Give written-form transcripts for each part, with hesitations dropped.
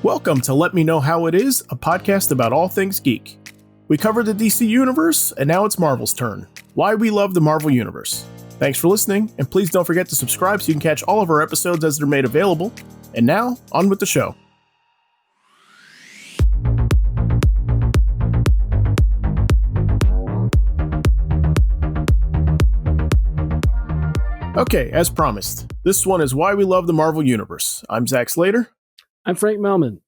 Welcome to Let Me Know How It Is, a podcast about all things geek. We covered the DC Universe, and now it's Marvel's turn. Why we love the Marvel Universe. Thanks for listening, and please don't forget to subscribe so you can catch all of our episodes as they're made available. And now, on with the show. Okay, as promised, this one is Why We Love the Marvel Universe. I'm Zach Slater. I'm Frank Melman.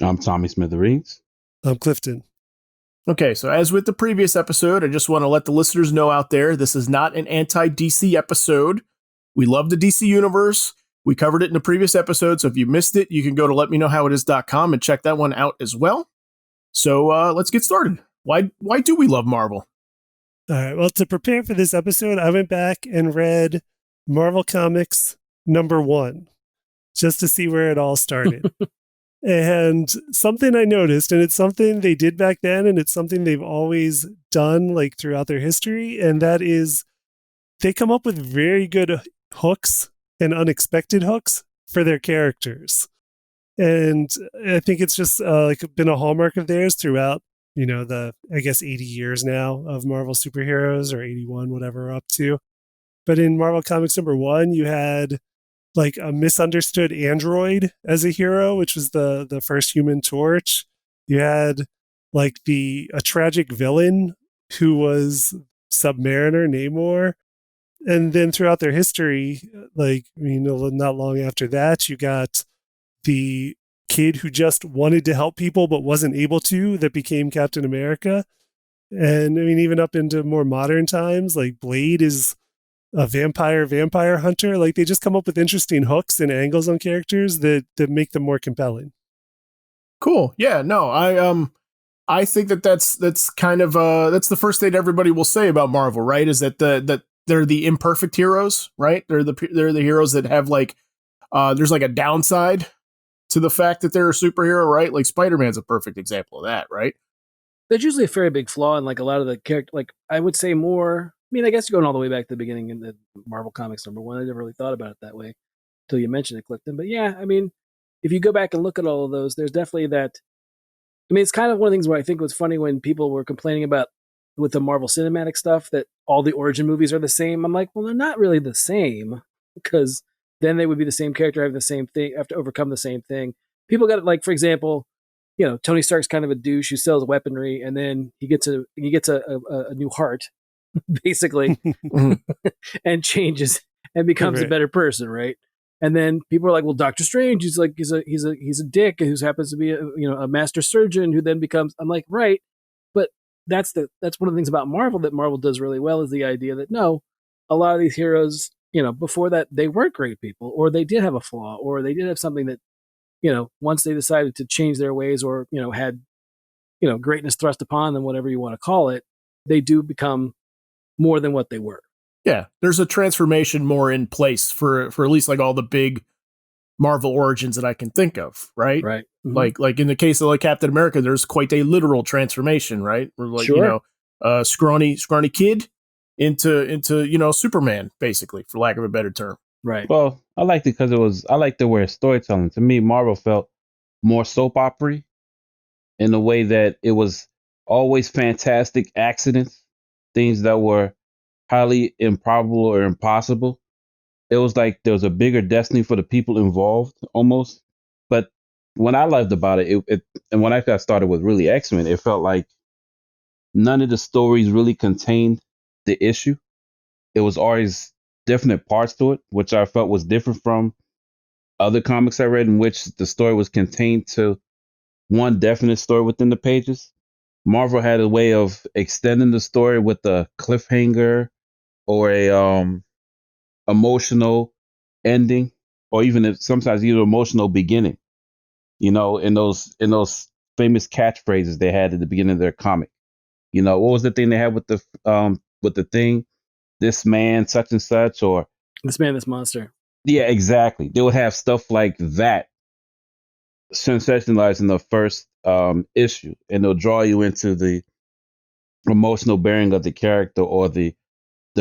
I'm Tommy Smithereens. I'm Clifton. Okay, so as with the previous episode, I just want to let the listeners know out there, this is not an anti-DC episode. We love the DC Universe. We covered it in the previous episode, so if you missed it, you can go to letmeknowhowitis.com and check that one out as well. So let's get started. Why do we love Marvel? All right, well, to prepare for this episode, I went back and read Marvel Comics #1, just to see where it all started. And something I noticed, and it's something they did back then, and it's something they've always done like throughout their history, and that is they come up with very good hooks and unexpected hooks for their characters. And I think it's just been a hallmark of theirs throughout, the, 80 years now of Marvel superheroes, or 81, whatever we're up to. But in Marvel Comics #1, you had like a misunderstood android as a hero, which was the first Human Torch. You had like a tragic villain who was Submariner Namor. And then throughout their history, not long after that, you got the kid who just wanted to help people but wasn't able to, that became Captain America. And even up into more modern times, like Blade is a vampire hunter. Like, they just come up with interesting hooks and angles on characters that make them more compelling. Cool. Yeah, no, I think that's kind of that's the first thing everybody will say about Marvel, right? Is that that they're the imperfect heroes, right? They're the heroes that have there's like a downside to the fact that they're a superhero, right? Like Spider-Man's a perfect example of that, right? There's usually a very big flaw in like a lot of the character. Like, I would say more. I guess going all the way back to the beginning in the Marvel Comics #1, I never really thought about it that way until you mentioned it, Clifton. But yeah, if you go back and look at all of those, there's definitely that. It's kind of one of the things where I think was funny when people were complaining about with the Marvel Cinematic stuff that all the origin movies are the same. I'm like, well, they're not really the same, because then they would be the same character having the same thing, have to overcome the same thing. People got, like, for example, Tony Stark's kind of a douche who sells weaponry, and then he gets a new heart, basically, and changes and becomes a better person, right? And then people are like, well, Doctor Strange, he's a dick who happens to be a master surgeon who then becomes. I'm like, right, but that's one of the things about Marvel that Marvel does really well, is the idea that no, a lot of these heroes, before that, they weren't great people, or they did have a flaw, or they did have something that, once they decided to change their ways, or had greatness thrust upon them, whatever you want to call it, they do become more than what they were. Yeah, there's a transformation more in place for at least like all the big Marvel origins that I can think of, right? Right. Mm-hmm. Like in the case of like Captain America, there's quite a literal transformation, right? Where scrawny kid into Superman, basically, for lack of a better term. Right. Well, I liked it because I liked the way of storytelling. To me, Marvel felt more soap opera in the way that it was always fantastic accidents, things that were highly improbable or impossible. It was like there was a bigger destiny for the people involved, almost. But what I loved about it, and when I got started with really XMen, it felt like none of the stories really contained the issue. It was always definite parts to it, which I felt was different from other comics I read, in which the story was contained to one definite story within the pages. Marvel had a way of extending the story with a cliffhanger or a emotional ending, or even sometimes even emotional beginning. In those famous catchphrases they had at the beginning of their comic. What was the thing they had with the thing? This man, such and such, or this man, this monster. Yeah, exactly. They would have stuff like that sensationalized in the first issue, and they'll draw you into the emotional bearing of the character, or the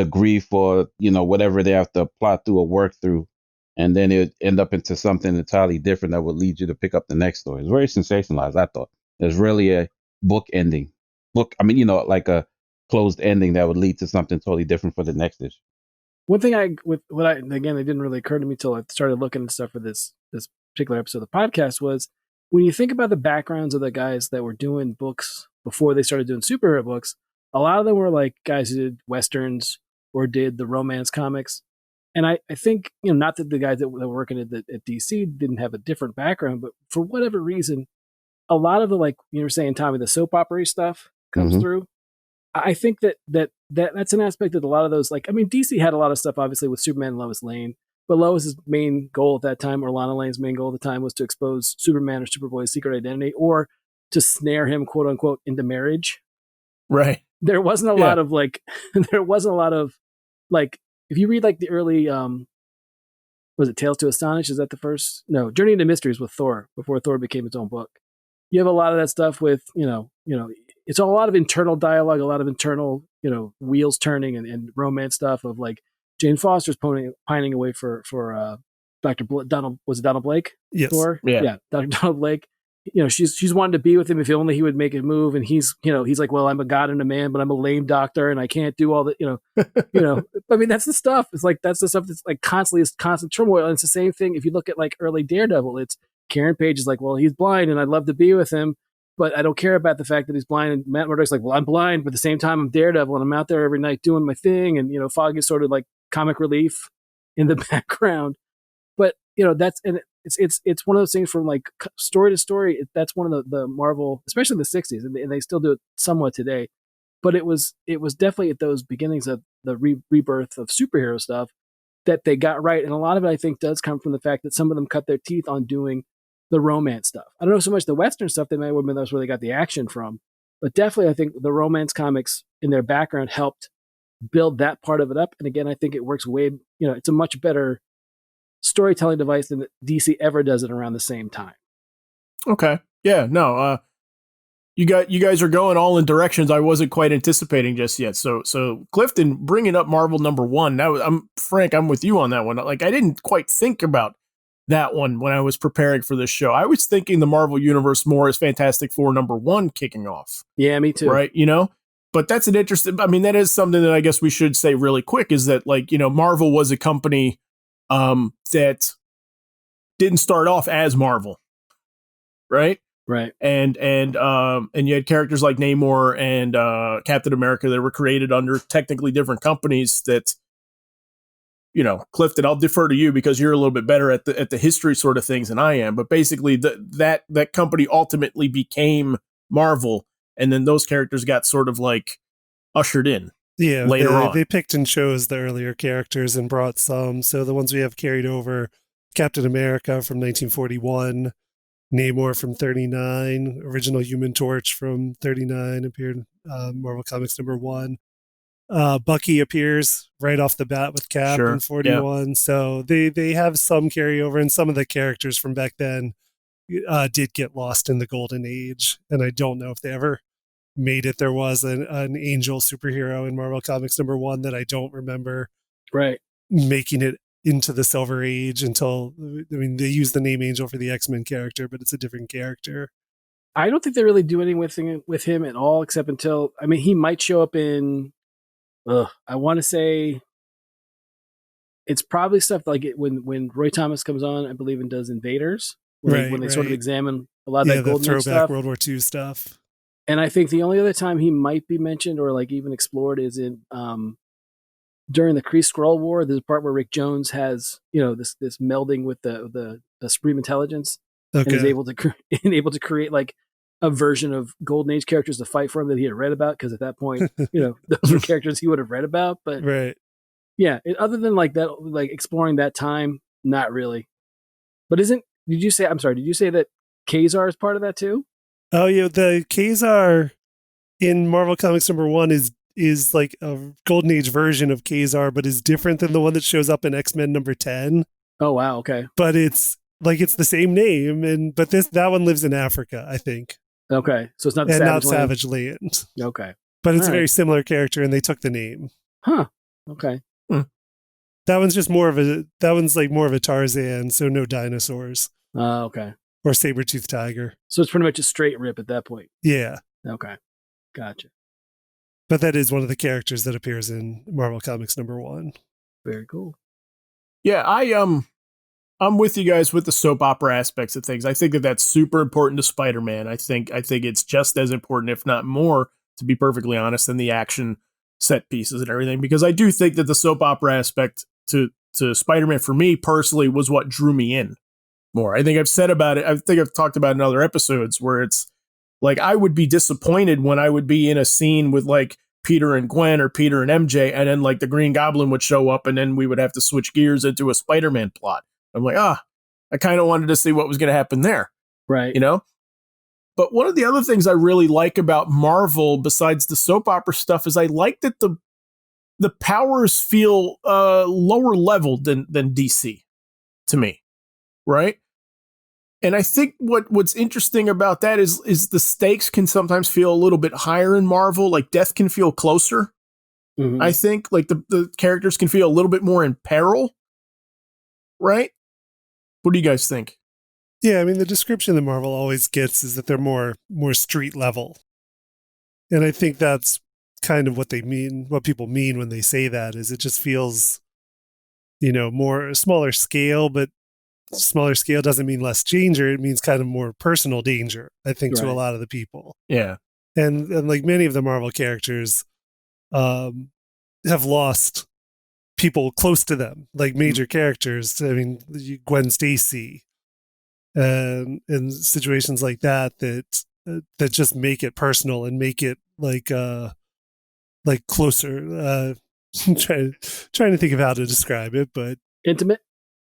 grief, or whatever they have to plot through or work through and then it would end up into something entirely different that would lead you to pick up the next story. It's very sensationalized, I thought. There's really a book ending. Like a closed ending that would lead to something totally different for the next issue. One thing again, it didn't really occur to me till I started looking at stuff for this particular episode of the podcast was when you think about the backgrounds of the guys that were doing books before they started doing superhero books, a lot of them were like guys who did westerns or did the romance comics. And I think, not that the guys that were working at DC didn't have a different background, but for whatever reason, a lot of the, like you were saying, Tommy, the soap opera stuff comes through. I think that's an aspect that a lot of those, like, I mean, DC had a lot of stuff, obviously, with Superman and Lois Lane, but Lois's main goal at that time, or Lana Lane's main goal at the time, was to expose Superman or Superboy's secret identity, or to snare him, quote unquote, into marriage. Right. There wasn't a lot of like, if you read like the early, was it Tales to Astonish? Is that the first? No, Journey into Mysteries with Thor, before Thor became its own book. You have a lot of that stuff with, it's a lot of internal dialogue, a lot of internal, wheels turning and romance stuff of like Jane Foster's pining away for Dr. Donald, was it Donald Blake? Yes. Thor? Yeah. Dr. Donald Blake. She's wanted to be with him if only he would make a move. And he's like, well, I'm a god and a man, but I'm a lame doctor and I can't do all that, I mean, that's the stuff. It's like, that's the stuff that's like constant turmoil. And it's the same thing. If you look at like early Daredevil, it's Karen Page is like, well, he's blind and I'd love to be with him, but I don't care about the fact that he's blind. And Matt Murdock's like, well, I'm blind, but at the same time, I'm Daredevil and I'm out there every night doing my thing. And, Fogg is sort of like comic relief in the background. But, it's one of those things from like story to story. That's one of the Marvel, especially in the 60s, and they still do it somewhat today. But it was definitely at those beginnings of the rebirth of superhero stuff that they got right. And a lot of it, I think, does come from the fact that some of them cut their teeth on doing the romance stuff. I don't know so much the Western stuff. They may have been that's where they got the action from. But definitely, I think the romance comics in their background helped build that part of it up. And again, I think it works it's a much better storytelling device than DC ever does it around the same time. Okay. Yeah, no, you guys are going all in directions I wasn't quite anticipating just yet. So Clifton, bringing up Marvel #1. Now, I'm with you on that one. Like, I didn't quite think about that one when I was preparing for this show. I was thinking the Marvel Universe more as Fantastic Four #1 kicking off. Yeah, me too. Right, But that's an interesting, that is something that I guess we should say really quick, is that, like, Marvel was a company that didn't start off as Marvel, right? Right. And you had characters like Namor and Captain America that were created under technically different companies that, Clifton, I'll defer to you because you're a little bit better at the history sort of things than I am. But basically that company ultimately became Marvel, and then those characters got sort of like ushered in. Yeah, later on. They picked and chose the earlier characters and brought some. So the ones we have carried over, Captain America from 1941, Namor from 39, original Human Torch from 39 appeared Marvel Comics #1. Bucky appears right off the bat with Cap in 41. Yeah. So they have some carryover, and some of the characters from back then did get lost in the golden age. And I don't know if they ever made it. There was an angel superhero in Marvel Comics #1 that I don't remember making it into the Silver Age until, they use the name Angel for the X-Men character, but it's a different character. I don't think they really do anything with him at all, except until, he might show up in, I want to say it's probably stuff like when Roy Thomas comes on, I believe, and does Invaders, when they sort of examine a lot of that golden age stuff. World War II stuff. And I think the only other time he might be mentioned or like even explored is in during the Kree-Skrull War. There's a part where Rick Jones has this melding with the Supreme Intelligence, and is able to create like a version of Golden Age characters to fight for him that he had read about, because at that point those were characters he would have read about. But other than like that, like exploring that time, not really. But did you say that Kazar is part of that too? Oh yeah, the Kazar in Marvel Comics #1 is like a Golden Age version of Kazar, but is different than the one that shows up in X-Men #10. Oh wow, okay. But it's the same name, but that one lives in Africa, I think. Okay, so it's not Savage Land. Okay, but it's a very similar character, and they took the name. Huh. Okay. That one's just more of a Tarzan, so no dinosaurs Okay. or saber-toothed tiger. So it's pretty much a straight rip at that point. Yeah. Okay. Gotcha. But that is one of the characters that appears in Marvel Comics #1. Very cool. Yeah, I'm with you guys with the soap opera aspects of things. I think that that's super important to Spider-Man. I think it's just as important, if not more, to be perfectly honest, than the action set pieces and everything. Because I do think that the soap opera aspect to Spider-Man for me personally was what drew me in more. I think I've said about it. I think I've talked about it in other episodes where it's like I would be disappointed when I would be in a scene with like Peter and Gwen or Peter and MJ, and then like the Green Goblin would show up, and then we would have to switch gears into a Spider-Man plot. I'm like, I kind of wanted to see what was going to happen there. Right. You know? But one of the other things I really like about Marvel, besides the soap opera stuff, is I like that the powers feel lower leveled than DC to me. Right? And I think what's interesting about that is the stakes can sometimes feel a little bit higher in Marvel. Like death can feel closer. Mhm. I think like the characters can feel a little bit more in peril. Right? What do you guys think? Yeah, I mean, the description that Marvel always gets is that they're more street level. And I think that's kind of what they mean, what people mean when they say that, is it just feels, more smaller scale, but smaller scale doesn't mean less danger. It means kind of more personal danger, I think, to a Right. lot of the people. Yeah. And like many of the Marvel characters have lost people close to them, like major characters. I mean, Gwen Stacy, and in situations like that just make it personal and make it like closer. Trying to think of how to describe it, but Intimate.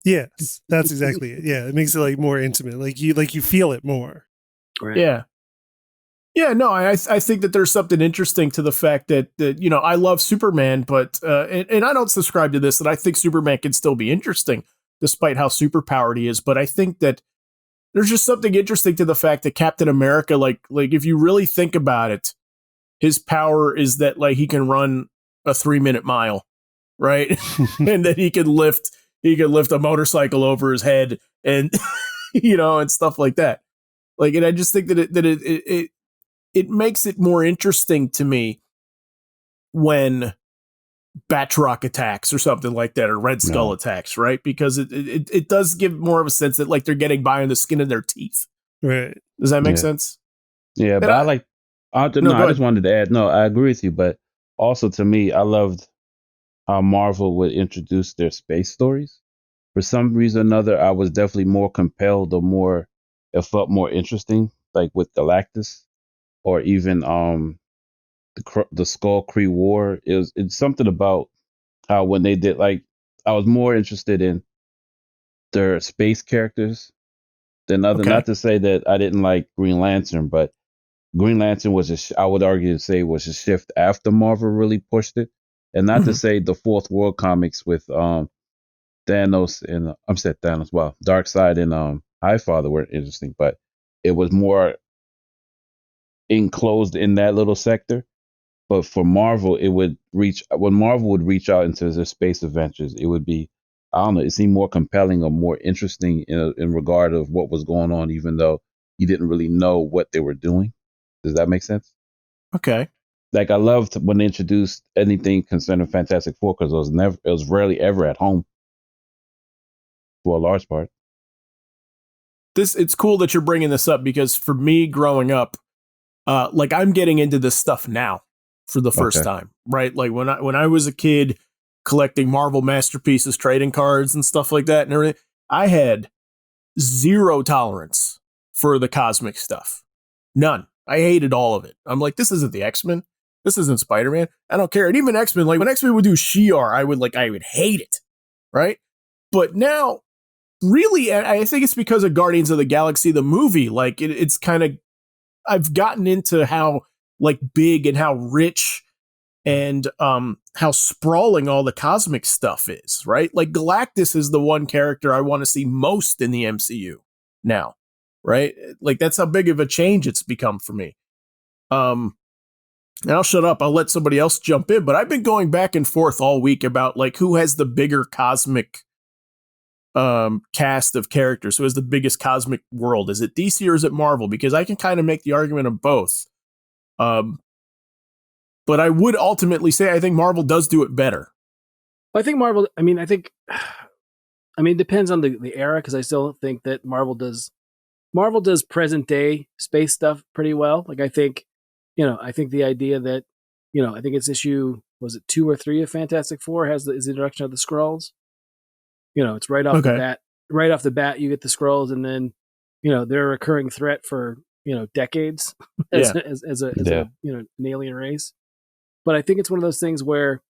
yes, that's exactly it. Yeah, it makes it like more intimate. Like you feel it more. Right. Yeah. Yeah, no, I think that there's something interesting to the fact that I love Superman, but and I don't subscribe to this, that I think Superman can still be interesting despite how superpowered he is. But I think that there's just something interesting to the fact that Captain America, like if you really think about it, his power is that like he can run a 3-minute mile, right? And that he can lift a motorcycle over his head, and and stuff like that. Like, and I just think that it makes it more interesting to me when Batroc attacks or something like that, or Red Skull attacks, right? Because it does give more of a sense that like they're getting by on the skin of their teeth. Right. Does that make sense? Yeah, but I just wanted to add, no, I agree with you, but also to me, I loved how Marvel would introduce their space stories. For some reason or another, I was definitely more compelled, or it felt more interesting, like with Galactus, or even the Skull Kree War. It's something about how when they did, like, I was more interested in their space characters than other. Okay. Not to say that I didn't like Green Lantern, but Green Lantern was I would argue to say was a shift after Marvel really pushed it, and not to say the Fourth World comics with Thanos and Wow, Darkseid and Highfather were interesting, but it was more enclosed in that little sector. But for Marvel, when Marvel would reach out into their space adventures, it would be, I don't know, it seemed more compelling or more interesting in regard of what was going on, even though you didn't really know what they were doing. Does that make sense? Okay. Like, I loved when they introduced anything concerning Fantastic Four, because it was rarely ever at home for a large part. It's cool that you're bringing this up, because for me growing up, like I'm getting into this stuff now for the first time, right? Like when I was a kid collecting Marvel Masterpieces trading cards and stuff like that and everything, I had zero tolerance for the cosmic stuff. None. I hated all of it. I'm like, this isn't the X-Men. This isn't Spider-Man. I don't care. And even X-Men, like when X-Men would do Shi'ar, I would hate it. Right? But now, really, I think it's because of Guardians of the Galaxy, the movie. Like it's kind of, I've gotten into how like big and how rich and how sprawling all the cosmic stuff is, right? Like Galactus is the one character I want to see most in the MCU now, right? Like that's how big of a change it's become for me. and I'll shut up. I'll let somebody else jump in. But I've been going back and forth all week about like who has the bigger cosmic cast of characters, who has the biggest cosmic world. Is it DC or is it Marvel? Because I can kind of make the argument of both. But I would ultimately say I think Marvel does do it better. I think Marvel. I mean, it depends on the era, because I still think that Marvel does present day space stuff pretty well. Like I think the idea that, I think it's issue, was it 2 or 3 of Fantastic Four is the introduction of the Skrulls. It's right off the bat. Right off the bat, you get the Skrulls, and then they're a recurring threat for decades as an alien race. But I think it's one of those things where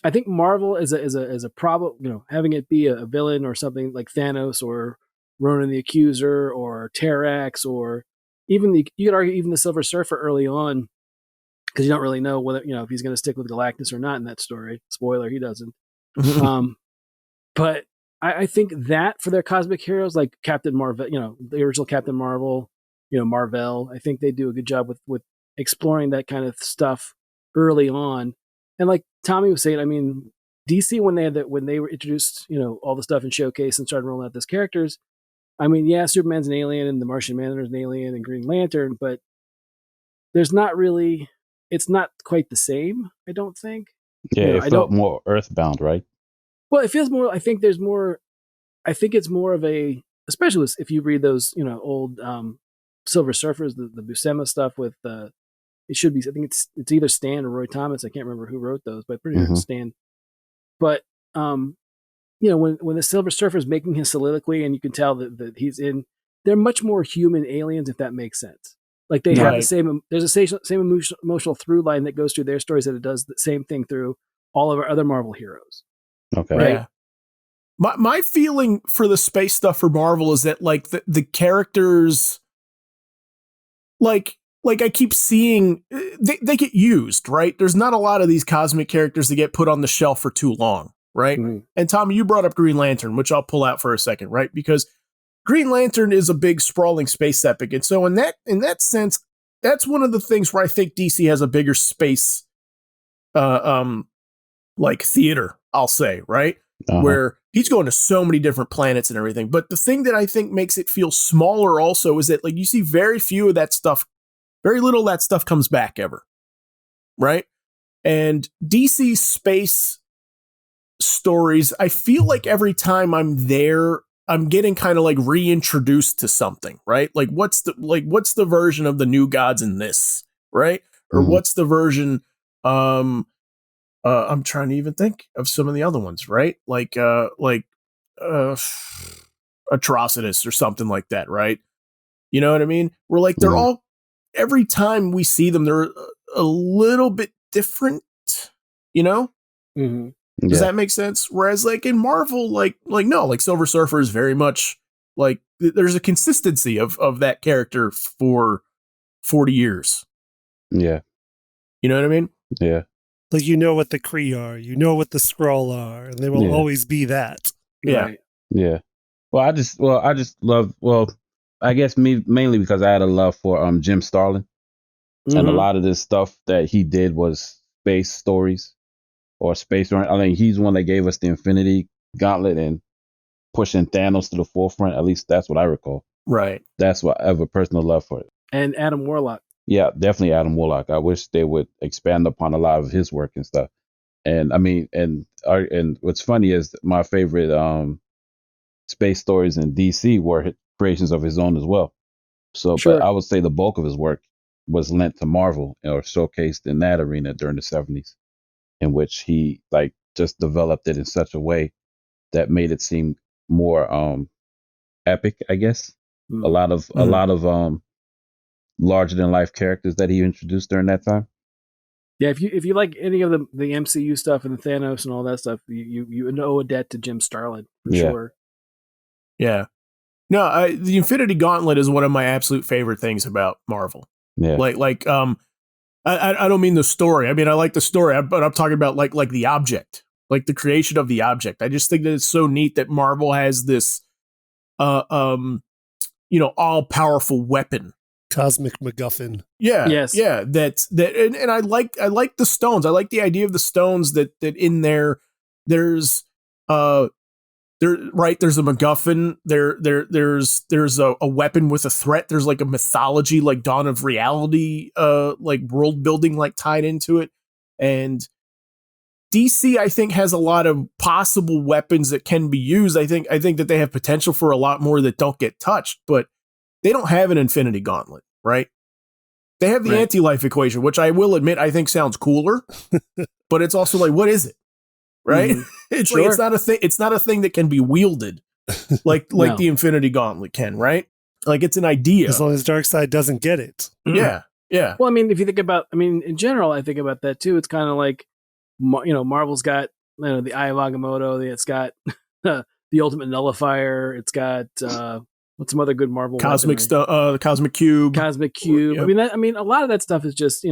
I think Marvel is a problem. Having it be a villain or something like Thanos or Ronan the Accuser or Terrax, or even you could argue even the Silver Surfer early on, because you don't really know whether if he's going to stick with Galactus or not in that story. Spoiler, he doesn't. But I think that for their cosmic heroes like Captain Marvel, the original Captain Marvel, Marvel, I think they do a good job with exploring that kind of stuff early on. And like Tommy was saying, I mean, DC when they were introduced, all the stuff in Showcase and started rolling out those characters. I mean, yeah, Superman's an alien and the Martian Manhunter's an alien and Green Lantern, but it's not quite the same, I don't think. Yeah, it felt more earthbound, right? Well, it feels more, I think it's more of a, especially if you read those, old Silver Surfers, the Buscema stuff with, it should be, I think it's either Stan or Roy Thomas. I can't remember who wrote those, but pretty sure it's Stan. But, when the Silver Surfer is making his soliloquy and you can tell that they're much more human aliens, if that makes sense. Like they have the same, there's a same emotional through line that goes through their stories that it does the same thing through all of our other Marvel heroes. Okay. Right. Yeah. My feeling for the space stuff for Marvel is that like the characters, like I keep seeing they get used, right? There's not a lot of these cosmic characters that get put on the shelf for too long, right? Mm-hmm. And Tommy, you brought up Green Lantern, which I'll pull out for a second, right? Because Green Lantern is a big sprawling space epic. And so in that sense, that's one of the things where I think DC has a bigger space like theater, I'll say, right? Where he's going to so many different planets and everything. But the thing that I think makes it feel smaller also is that like you see very little of that stuff comes back ever. Right? And DC space stories, I feel like every time I'm there, I'm getting kind of like reintroduced to something, right? Like what's the version of the new gods in this, right? Or what's the version I'm trying to even think of some of the other ones, right? Like Atrocitus or something like that, right? You know what I mean? We're like, they're all, every time we see them, they're a little bit different, Mm-hmm. Does that make sense? Whereas like in Marvel, like Silver Surfer is very much like, there's a consistency of that character for 40 years. Yeah. You know what I mean? Yeah. Like, what the Kree are, what the Skrull are, and they will always be that. Yeah. Right. Yeah. Well, I just love, I guess mainly because I had a love for Jim Starlin. Mm-hmm. And a lot of this stuff that he did was space stories or space. I mean, he's one that gave us the Infinity Gauntlet and pushing Thanos to the forefront. At least that's what I recall. Right. That's what I have a personal love for it. And Adam Warlock. Yeah, definitely Adam Warlock. I wish they would expand upon a lot of his work and stuff. And I mean, and what's funny is my favorite space stories in DC were creations of his own as well. So, But I would say the bulk of his work was lent to Marvel or showcased in that arena during the 70s, in which he like just developed it in such a way that made it seem more epic, I guess. A lot of larger than life characters that he introduced during that time. Yeah, if you like any of the MCU stuff and the Thanos and all that stuff, you owe a debt to Jim Starlin for sure. Yeah. No, the Infinity Gauntlet is one of my absolute favorite things about Marvel. Yeah. I don't mean the story. I mean, I like the story, but I'm talking about like the object, like the creation of the object. I just think that it's so neat that Marvel has this all powerful weapon cosmic MacGuffin. Yeah, Yes. yeah. And I like the stones. I like the idea of the stones that in there's there's a MacGuffin. There's a weapon with a threat. There's like a mythology, like Dawn of Reality, like world building, like tied into it. And DC, I think, has a lot of possible weapons that can be used. I think that they have potential for a lot more that don't get touched, but they don't have an Infinity Gauntlet, right? They have the anti-life equation, which I will admit I think sounds cooler, but it's also like, what is it? Right? Mm-hmm. It's sure. Like it's not a thing. It's not a thing that can be wielded like no. the Infinity Gauntlet can, right? Like it's an idea. As long as Darkseid doesn't get it. Yeah, yeah. Well, I mean, if you think about, in general, I think about that too. It's kind of like, Marvel's got the Eye of Agamotto. It's got the Ultimate Nullifier. It's got what's some other good Marvel Cosmic stuff? The Cosmic Cube. Cosmic Cube. Yep. I mean, a lot of that stuff is just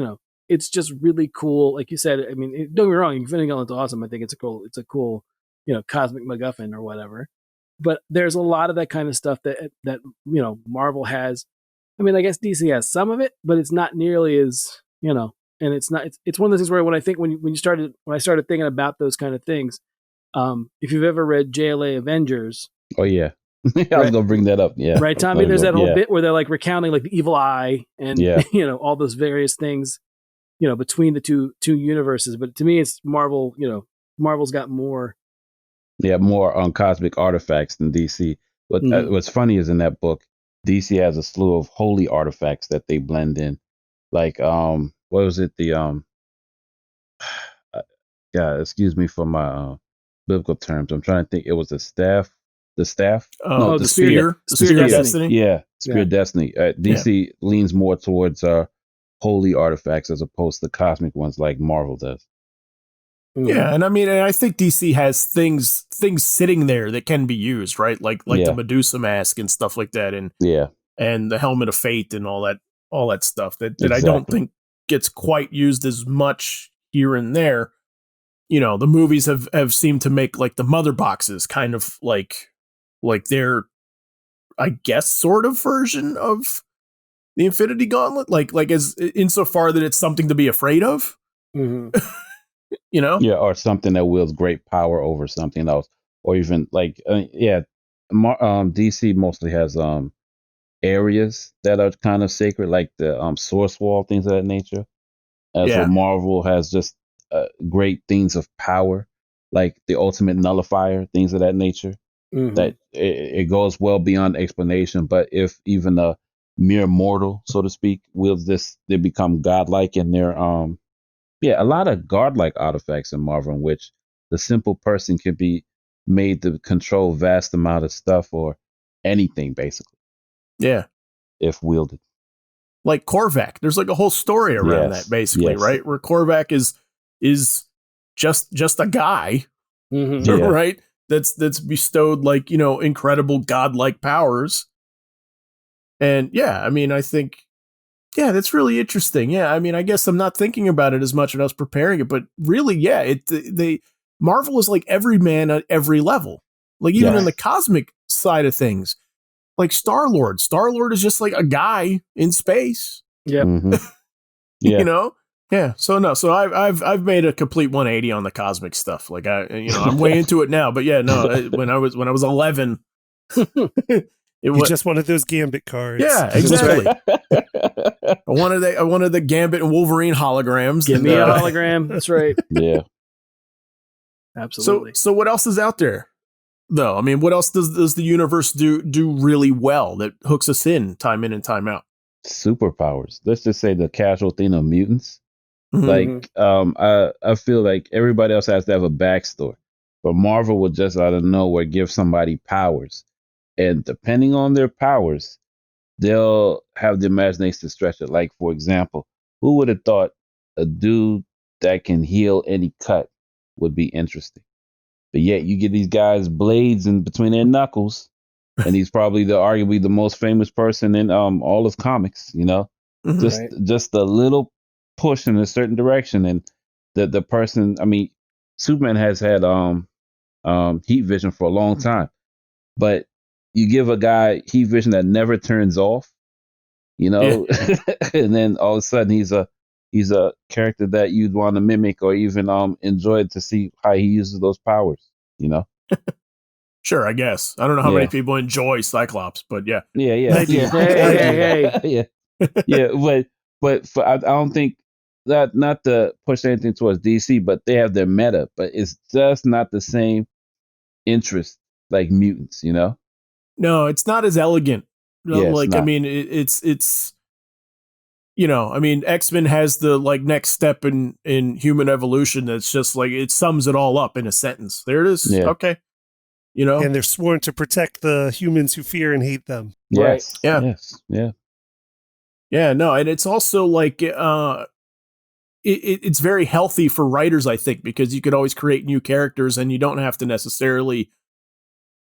it's just really cool. Like you said, I mean, don't get me wrong, Infinity Gauntlet's awesome. I think it's a cool, cosmic MacGuffin or whatever. But there's a lot of that kind of stuff that Marvel has. I mean, I guess DC has some of it, but it's not nearly as, and it's not. It's one of those things where when I started thinking about those kind of things, if you've ever read JLA Avengers. Oh yeah. I was gonna bring that up. Yeah. Right, Tommy. There's that whole bit where they're like recounting like the evil eye and all those various things. Between the two universes, but to me, it's Marvel. Marvel's got more. Yeah, more on cosmic artifacts than DC. But what's funny is in that book, DC has a slew of holy artifacts that they blend in. Like, what was it? Excuse me for my biblical terms. I'm trying to think. It was the staff. The staff? No, the spear. The spear of destiny. Yeah, spear of destiny. DC leans more towards holy artifacts as opposed to cosmic ones like Marvel does. Yeah, and I think DC has things sitting there that can be used, right? Like the Medusa mask and stuff like that, and the helmet of fate and all that stuff that I don't think gets quite used as much here and there. The movies have seemed to make like the mother boxes kind of like their, I guess, sort of version of the Infinity Gauntlet, like as insofar that it's something to be afraid of, or something that wields great power over something else, or even like, DC mostly has areas that are kind of sacred, like the Source Wall, things of that nature. As Marvel has just great things of power, like the Ultimate Nullifier, things of that nature. That it goes well beyond explanation, but if even a mere mortal, so to speak, wields this, they become godlike, and they're a lot of godlike artifacts in Marvel in which the simple person can be made to control vast amount of stuff or anything basically. Yeah. If wielded. Like Korvac. There's like a whole story around that basically, right? Where Korvac is just a guy, right? That's bestowed like, incredible godlike powers. And I think, that's really interesting. I guess I'm not thinking about it as much when I was preparing it, but really, Marvel is like every man at every level. Like even in the cosmic side of things, like Star-Lord. Star-Lord is just like a guy in space. Yep. Yeah. So I've made a complete 180 on the cosmic stuff. Like I'm way into it now, but when I was 11, you just wanted those Gambit cards. Yeah, exactly. I wanted the Gambit and Wolverine holograms. Give me a hologram. That's right. Yeah. Absolutely. So what else is out there, though? I mean, what else does the universe do really well that hooks us in and time out? Superpowers. Let's just say the casual thing of mutants. Like, I feel like everybody else has to have a backstory, but Marvel would just out of nowhere give somebody powers, and depending on their powers, they'll have the imagination to stretch it. Like, for example, who would have thought a dude that can heal any cut would be interesting? But yet, you get these guys blades in between their knuckles, and he's probably arguably the most famous person in all of comics. Just a little push in a certain direction, and the person, Superman has had heat vision for a long time, but you give a guy heat vision that never turns off, you know, and then all of a sudden he's a character that you'd want to mimic or even enjoy to see how he uses those powers, you know. Sure, I guess. I don't know how many people enjoy Cyclops, but yeah. I do. Yeah, yeah. I don't think that, not to push anything towards DC, but they have their meta, but it's just not the same interest like mutants, you know. No, it's not as elegant. Yeah, Like, I mean, it's you know, I mean, X-Men has the like next step in human evolution that's just like it sums it all up in a sentence. There it is. Yeah. Okay. You know, and they're sworn to protect the humans who fear and hate them. Yes. Right. Yeah. Yes. Yeah. Yeah. No, and it's also like it's very healthy for writers, I think, because you could always create new characters and you don't have to necessarily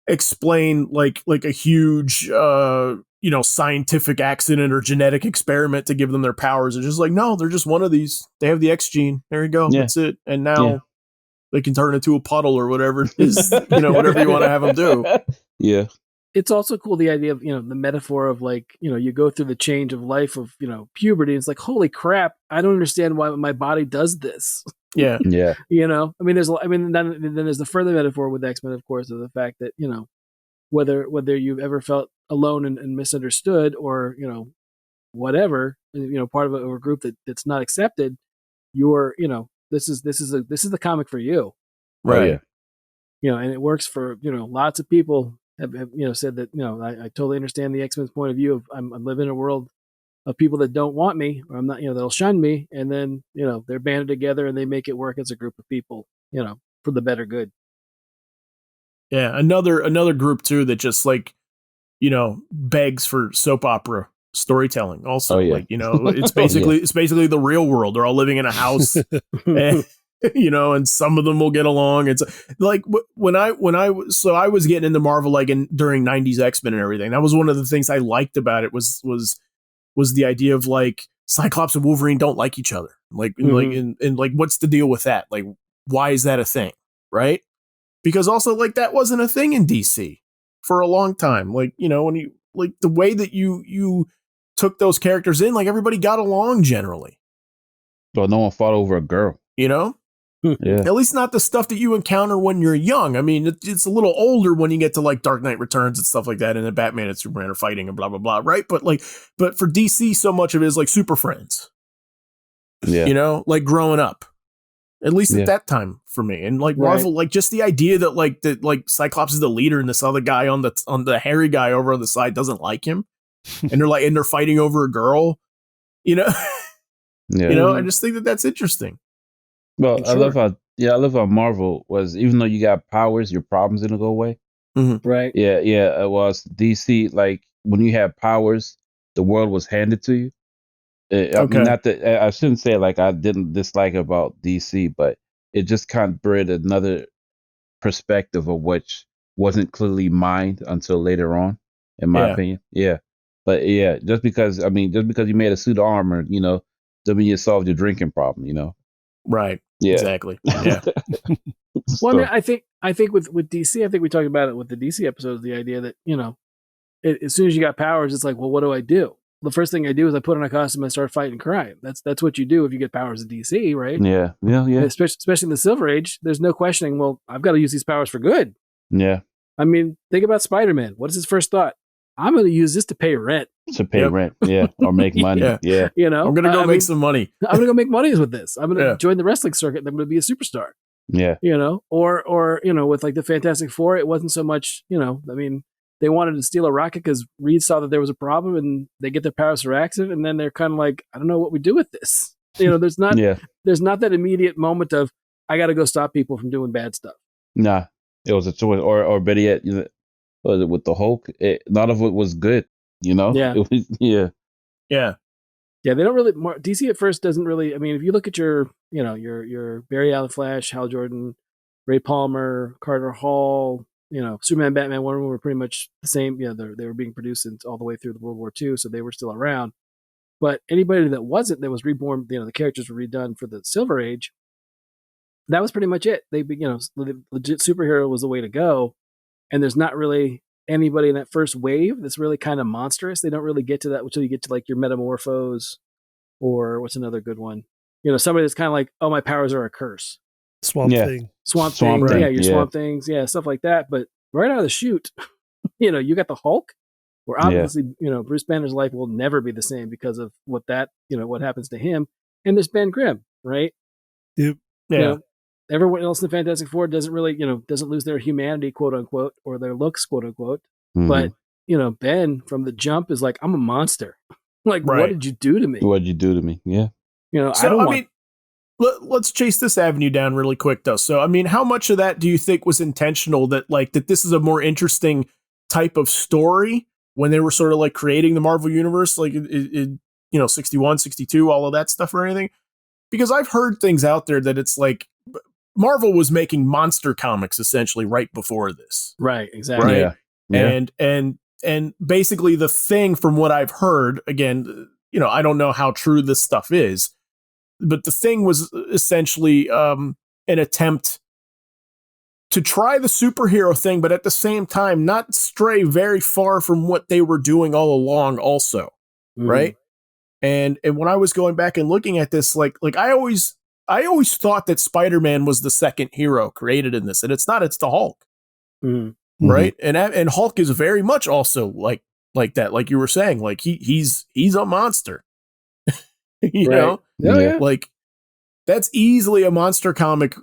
explain like a huge you know, scientific accident or genetic experiment to give them their powers. It's just like, no, they're just one of these. They have the X gene. There you go. Yeah. That's it. And now they can turn into a puddle or whatever it is, you know, whatever you want to have them do. Yeah. It's also cool, the idea of, you know, the metaphor of like, you know, you go through the change of life of, you know, puberty. It's like, holy crap, I don't understand why my body does this. Yeah. Yeah. You know, I mean, then there's the further metaphor with X-Men, of course, of the fact that, you know, whether you've ever felt alone and misunderstood or, you know, whatever, you know, part of a group that's not accepted, you're, you know, this is the comic for you. Right. Oh, yeah. You know, and it works for, you know, lots of people have you know, said that, you know, I totally understand the X-Men's point of view of I'm living in a world of people that don't want me, or I'm not, you know, that'll shun me, and then, you know, they're banded together and they make it work as a group of people, you know, for the better good. Yeah. Another group too that just like, you know, begs for soap opera storytelling also. Oh, yeah. Like, you know, it's basically it's basically the real world. They're all living in a house. And, you know, and some of them will get along. It's like when I was getting into Marvel like during 90s X-Men and everything. That was one of the things I liked about it was the idea of like Cyclops and Wolverine don't like each other. Like and like what's the deal with that? Like why is that a thing? Right? Because also like that wasn't a thing in DC for a long time. Like, you know, when you like the way that you took those characters in, like everybody got along generally. Well, no one fought over a girl. You know? Yeah. At least not the stuff that you encounter when you're young. I mean, it's a little older when you get to like Dark Knight Returns and stuff like that, and then Batman and Superman are fighting and blah blah blah, right? But for DC, so much of it is like super friends. Yeah. You know, like growing up. At least at that time for me. And like Marvel, like just the idea that like Cyclops is the leader and this other guy on the hairy guy over on the side doesn't like him. And they're fighting over a girl, you know? Yeah. You know, I just think that that's interesting. Well, I love how Marvel was, even though you got powers, your problems didn't go away. Mm-hmm. Right. Yeah. Yeah. It was DC. Like when you had powers, the world was handed to you. I mean, not that I shouldn't say like I didn't dislike about DC, but it just kind of bred another perspective of which wasn't clearly mined until later on, in my opinion. Yeah. But yeah, just because you made a suit of armor, you know, doesn't mean you solved your drinking problem, you know. Right. Yeah. Exactly. Yeah. Well, I mean, I think with DC, I think we talked about it with the DC episodes, the idea that, you know, as soon as you got powers, it's like, well, what do I do? The first thing I do is I put on a costume and start fighting crime. That's what you do if you get powers in DC, right? Yeah. Yeah. Yeah. Especially in the Silver Age, there's no questioning, well, I've got to use these powers for good. Yeah. I mean, think about Spider-Man. What is his first thought? I'm going to use this to pay rent. To pay rent, yeah, or make money, yeah. You know, I'm going to go make some money. I'm going to go make money with this. I'm going to join the wrestling circuit. And I'm going to be a superstar. Yeah, you know, or you know, with like the Fantastic Four, it wasn't so much. You know, I mean, they wanted to steal a rocket because Reed saw that there was a problem, and they get their powers for accident, and then they're kind of like, I don't know what we do with this. You know, there's not that immediate moment of I got to go stop people from doing bad stuff. Nah, it was a choice, or better yet, you know, with the Hulk, none of it was good. You know, Yeah, they don't really. DC at first doesn't really. I mean, if you look at your Barry Allen Flash, Hal Jordan, Ray Palmer, Carter Hall, you know, Superman, Batman, Wonder Woman were pretty much the same. You know, they were being produced all the way through the World War II, so they were still around. But anybody that was reborn, you know, the characters were redone for the Silver Age. That was pretty much it. They, you know, legit superhero was the way to go, and there's not really anybody in that first wave that's really kind of monstrous. They don't really get to that until you get to like your Metamorphos, or what's another good one? You know, somebody that's kind of like, oh, my powers are a curse. Swamp Thing. Swamp Swamp Thing. Thing, Yeah, your yeah. Swamp Things. Yeah, stuff like that. But right out of the chute, you know, you got the Hulk, where obviously, you know, Bruce Banner's life will never be the same because of what happens to him. And there's Ben Grimm, right? Yep. Yeah. You know, everyone else in the Fantastic Four doesn't really, you know, doesn't lose their humanity, quote unquote, or their looks, quote unquote. Mhm. But, you know, Ben from the jump is like, I'm a monster. Like, Right. what did you do to me? What'd you do to me? Yeah. You know, So, I mean, let's chase this avenue down really quick, though. So, I mean, how much of that do you think was intentional, that this is a more interesting type of story when they were sort of like creating the Marvel Universe, like, you know, 61, 62, all of that stuff or anything? Because I've heard things out there that it's like Marvel was making monster comics essentially right before this. right, exactly. Right. Yeah. And basically the thing, from what I've heard, again, you know, I don't know how true this stuff is, but the thing was essentially an attempt to try the superhero thing, but at the same time not stray very far from what they were doing all along also. Mhm. Right. And when I was going back and looking at this, like I always thought that Spider-Man was the second hero created in this, and it's not. It's the Hulk, Mhm. right? And Hulk is very much also like that, like you were saying, like he's a monster, you Right. know, Oh, yeah. like that's easily a monster comic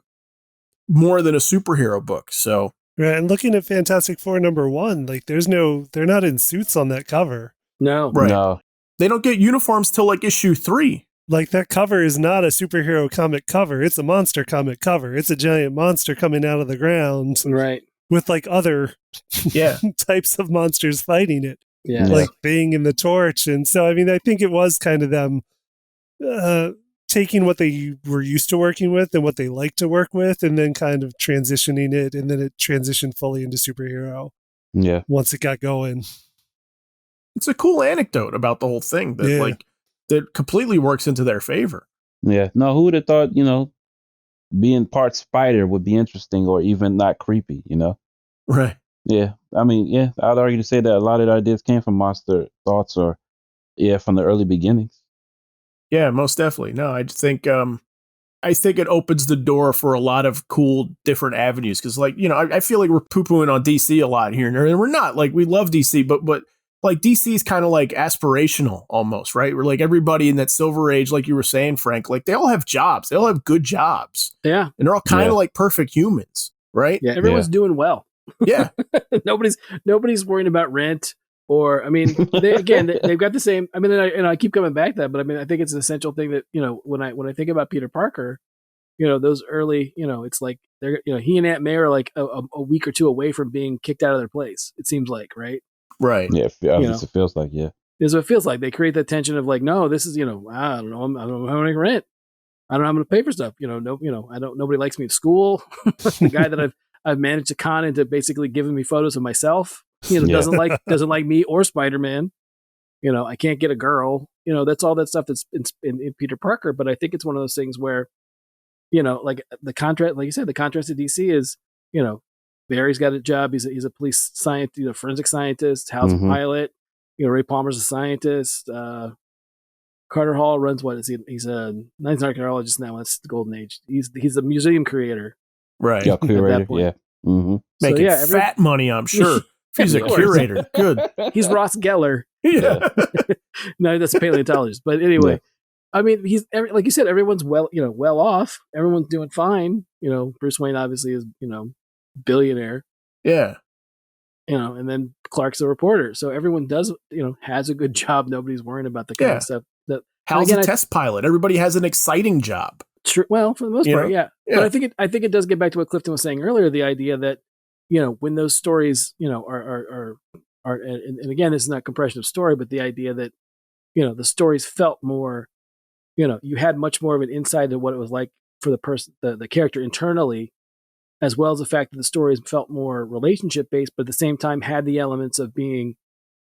more than a superhero book. So Right. And looking at Fantastic Four #1, like they're not in suits on that cover. No. right, No. they don't get uniforms till like issue 3. Like that cover is not a superhero comic cover. It's a monster comic cover. It's a giant monster coming out of the ground Right. with like other Yeah. types of monsters fighting it, Yeah. Yeah. like Bing and the Torch. And so, I mean, I think it was kind of them taking what they were used to working with and what they like to work with, and then kind of transitioning it. And then it transitioned fully into superhero Yeah. once it got going. It's a cool anecdote about the whole thing that Yeah. that completely works into their favor. Yeah. No, who would have thought, you know, being part spider would be interesting or even not creepy, you know? Right. Yeah. I mean, yeah, I'd argue to say that a lot of the ideas came from monster thoughts or, from the early beginnings. Yeah, most definitely. No, I think it opens the door for a lot of cool different avenues, because, like, you know, I feel like we're poo-pooing on DC a lot here and there, and we're not. Like, we love DC, but like DC is kind of like aspirational almost, right? We're like everybody in that Silver Age, like you were saying, Frank, like they all have jobs, they all have good jobs, Yeah. and they're all kind of Yeah. like perfect humans, right? Yeah. Everyone's doing well. Yeah, nobody's worrying about rent, or, I mean, they've got the same. I mean, and I keep coming back to that, but I mean, I think it's an essential thing that, you know, when I think about Peter Parker, you know, those early, you know, it's like they're, you know, he and Aunt May are like a week or two away from being kicked out of their place. It seems like, right? right. Yeah. You know. It feels like, yeah. Is what it feels like. They create that tension of like, no, this is, you know, I don't know, I don't know how to rent. I don't know how I'm going to pay for stuff. You know, nobody likes me at school. The guy that I've managed to con into basically giving me photos of myself, you know, Yeah. doesn't like me or Spider-Man. You know, I can't get a girl. You know, that's all that stuff that's in Peter Parker. But I think it's one of those things where, you know, like the contrast, like you said, the contrast to DC is, you know, Barry's got a job. He's a police scientist, you know, forensic scientist. Hal's a pilot. You know, Ray Palmer's a scientist. Carter Hall runs what is he? He's an archaeologist now. It's the golden age. He's a museum creator. Right. Yeah, At curator. that point. Yeah. Mm-hmm. So, Making yeah, fat money, I'm sure. If he's a Of course. curator, good. He's Ross Geller. Yeah. No, that's a paleontologist. But anyway, Yeah. I mean, like you said, everyone's well off. Everyone's doing fine. You know, Bruce Wayne obviously is, you know, billionaire. Yeah. You know, and then Clark's a reporter. So everyone does, you know, has a good job. Nobody's worrying about the kind Yeah. of stuff that Hal's a test pilot. Everybody has an exciting job. well, for the most part, yeah. Yeah. But I think it does get back to what Clifton was saying earlier, the idea that, you know, when those stories, you know, are and again, this is not compression of story, but the idea that, you know, the stories felt more, you know, you had much more of an insight of what it was like for the person, the character internally, as well as the fact that the stories felt more relationship based, but at the same time had the elements of being,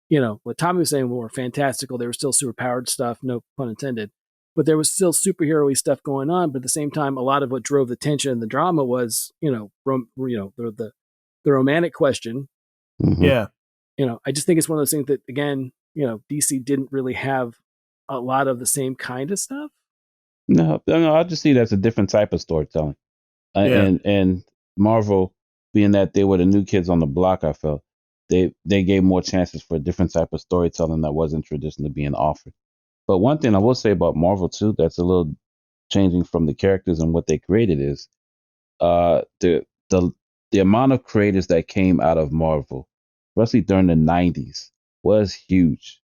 you know, what Tommy was saying, more fantastical. They were still super powered stuff, no pun intended, but there was still superhero-y stuff going on. But at the same time, a lot of what drove the tension and the drama was, you know, the romantic question, Mm-hmm. Yeah. I just think it's one of those things that, again, DC didn't really have a lot of the same kind of stuff. No, I just see that's a different type of storytelling. Yeah. And Marvel, being that they were the new kids on the block, I felt they gave more chances for a different type of storytelling that wasn't traditionally being offered. But one thing I will say about Marvel too, that's a little changing from the characters and what they created is the the amount of creators that came out of Marvel, especially during the '90s, was huge.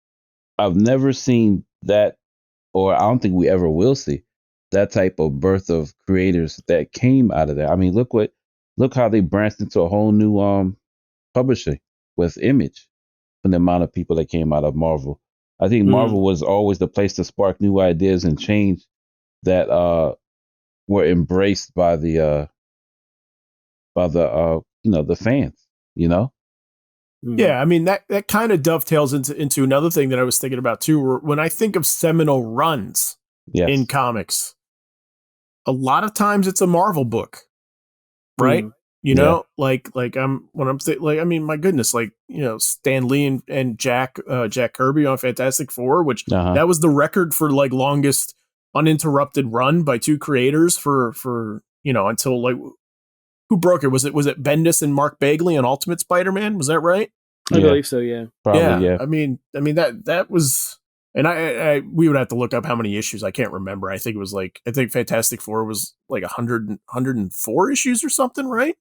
I've never seen that, or I don't think we ever will see that type of birth of creators that came out of there. I mean, look how they branched into a whole new publishing with Image from the amount of people that came out of Marvel. I think Marvel was always the place to spark new ideas and change that were embraced by the the fans, you know? Yeah, I mean that kind of dovetails into another thing that I was thinking about too. When I think of seminal runs in comics, a lot of times it's a Marvel book, right? Like I'm when I'm like, I mean, my goodness, like Stan Lee and Jack Kirby on Fantastic Four, which that was the record for like longest uninterrupted run by two creators for until like. Who broke it? Was it Bendis and Mark Bagley on Ultimate Spider-Man? Was that right? I believe so. Yeah. Probably. Yeah. I mean that was, and I we would have to look up how many issues. I can't remember. I think Fantastic Four was like 104 issues or something, right?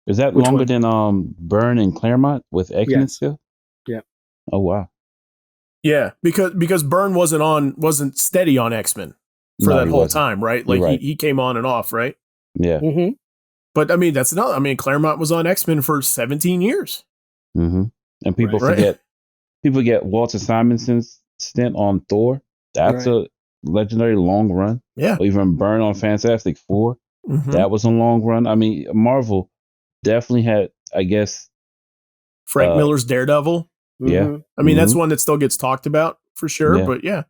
Is that longer than Byrne and Claremont with X-Men still? Yeah. Oh wow. Yeah, because Byrne wasn't steady on X-Men for that whole time, right? Like he came on and off, right? Yeah. Mm-hmm. But I mean, that's another. I mean, Claremont was on X-Men for 17 years. Mm-hmm. And people forget Walter Simonson's stint on Thor. That's a legendary long run. Yeah. Or even Byrne on Fantastic Four. Mm-hmm. That was a long run. I mean, Marvel definitely had, I guess, Frank Miller's Daredevil. Yeah. I mean, that's one that still gets talked about for sure. Yeah. But yeah.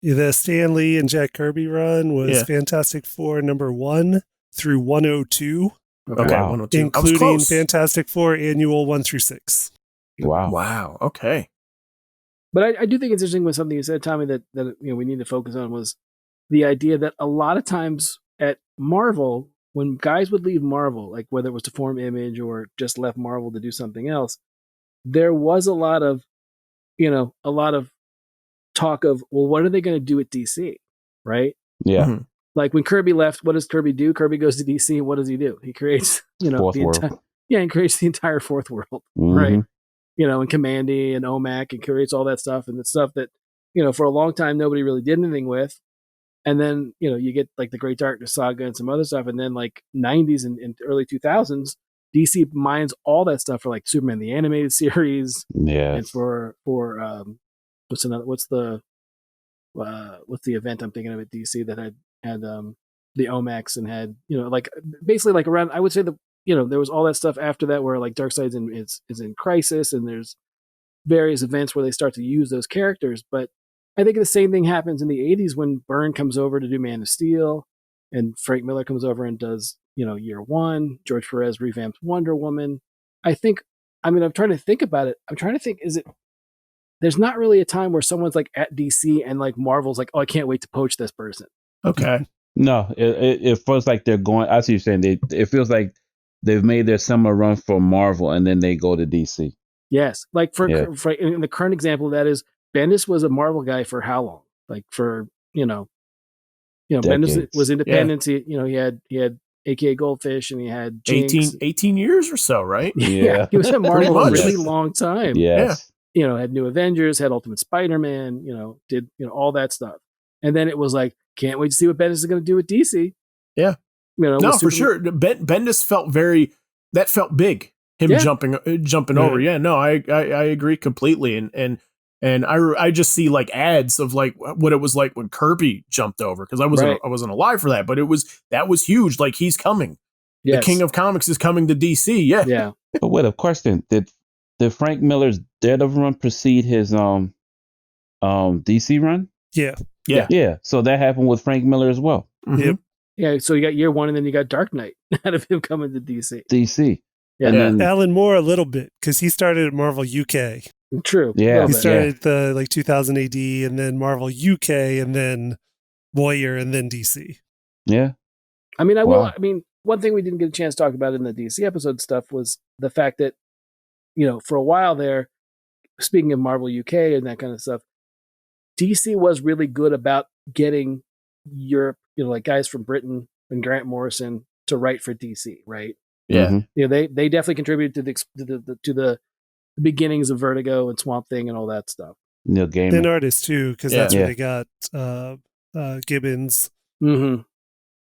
The Stan Lee and Jack Kirby run was Fantastic Four #1 through 102. Okay, wow. 102. Including Fantastic Four Annual 1 through 6. Wow. Okay. But I do think it's interesting with something you said, Tommy, that we need to focus on was the idea that a lot of times at Marvel, when guys would leave Marvel, like whether it was to form Image or just left Marvel to do something else, there was a lot of talk of, well, what are they going to do at DC, right? Yeah. Mm-hmm. Like when Kirby left, what does Kirby do? Kirby goes to DC, and what does he do? He creates, Fourth world. He creates the entire fourth world, right? And Commandy and OMAC, and creates all that stuff, and the stuff that, for a long time nobody really did anything with. And then, you get like the Great Darkness Saga and some other stuff, and then like 90s and early 2000s, DC mines all that stuff for like Superman the Animated Series, and for what's the event I'm thinking of at DC that had the Omax and had like basically like around, I would say there was all that stuff after that where like Darkseid's is in crisis, and there's various events where they start to use those characters. But I think the same thing happens in the 80s when Byrne comes over to do Man of Steel, and Frank Miller comes over and does Year One. George Perez revamps Wonder Woman. I'm trying to think about it. I'm trying to think, there's not really a time where someone's like at DC and like Marvel's like, oh, I can't wait to poach this person. Okay. No, it feels like they're going. I see what you're saying. It feels like they've made their summer run for Marvel and then they go to DC. Yes, like for in the current example of that is Bendis was a Marvel guy for how long? Like for Bendis was independent. Yeah. He had AKA Goldfish, and he had Jinx. 18 years or so, right? Yeah, he was at Marvel a really long time. Yes. Had New Avengers, had Ultimate Spider-Man, did all that stuff. And then it was like, can't wait to see what Bendis is going to do with DC. Yeah. No, for sure. Bendis felt felt big. Him jumping over. Yeah, no, I agree completely. And I just see like ads of like what it was like when Kirby jumped over, because I wasn't alive for that, but that was huge. Like, he's coming. Yes. The King of Comics is coming to DC. Yeah. Yeah. But wait, a question. Did Frank Miller's Daredevil run precede his DC run? Yeah. So that happened with Frank Miller as well. Mm-hmm. Yep. Yeah. So you got Year One, and then you got Dark Knight out of him coming to DC. Yeah. And Yeah. then Alan Moore a little bit because he started at Marvel UK. True. Yeah. A little He bit. started the like 2000 AD and then Marvel UK and then Warrior and then DC. yeah, I mean, Wow. I mean, one thing we didn't get a chance to talk about in the DC episode stuff was the fact that, for a while there, speaking of Marvel UK and that kind of stuff, DC was really good about getting Europe, like guys from Britain and Grant Morrison to write for DC, right? Yeah. Mhm. They definitely contributed to the beginnings of Vertigo and Swamp Thing and all that stuff. Neil Thin Gaiman. artist too, because that's where they got Gibbons. Mm-hmm.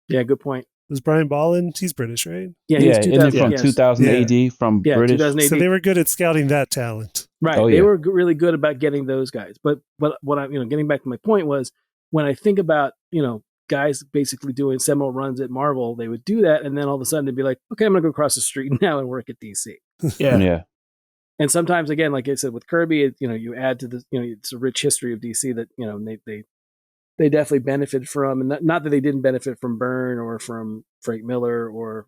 Yeah, good point. Was Brian Bolland? He's British, right? Yeah, Yeah, he's isn't it 2000. from Yes. 2000 Yeah. AD from Yeah, British? 2000 AD. So they were good at scouting that talent. Right. Oh, They yeah. were really good about getting those guys. But what I'm, getting back to my point was when I think about, guys basically doing seminal runs at Marvel, they would do that. And then all of a sudden they'd be like, okay, I'm going to go across the street now and work at DC. Yeah. Yeah. And sometimes, again, like I said, with Kirby, you add to the, it's a rich history of DC that, they definitely benefit from. And not that they didn't benefit from Byrne or from Frank Miller or,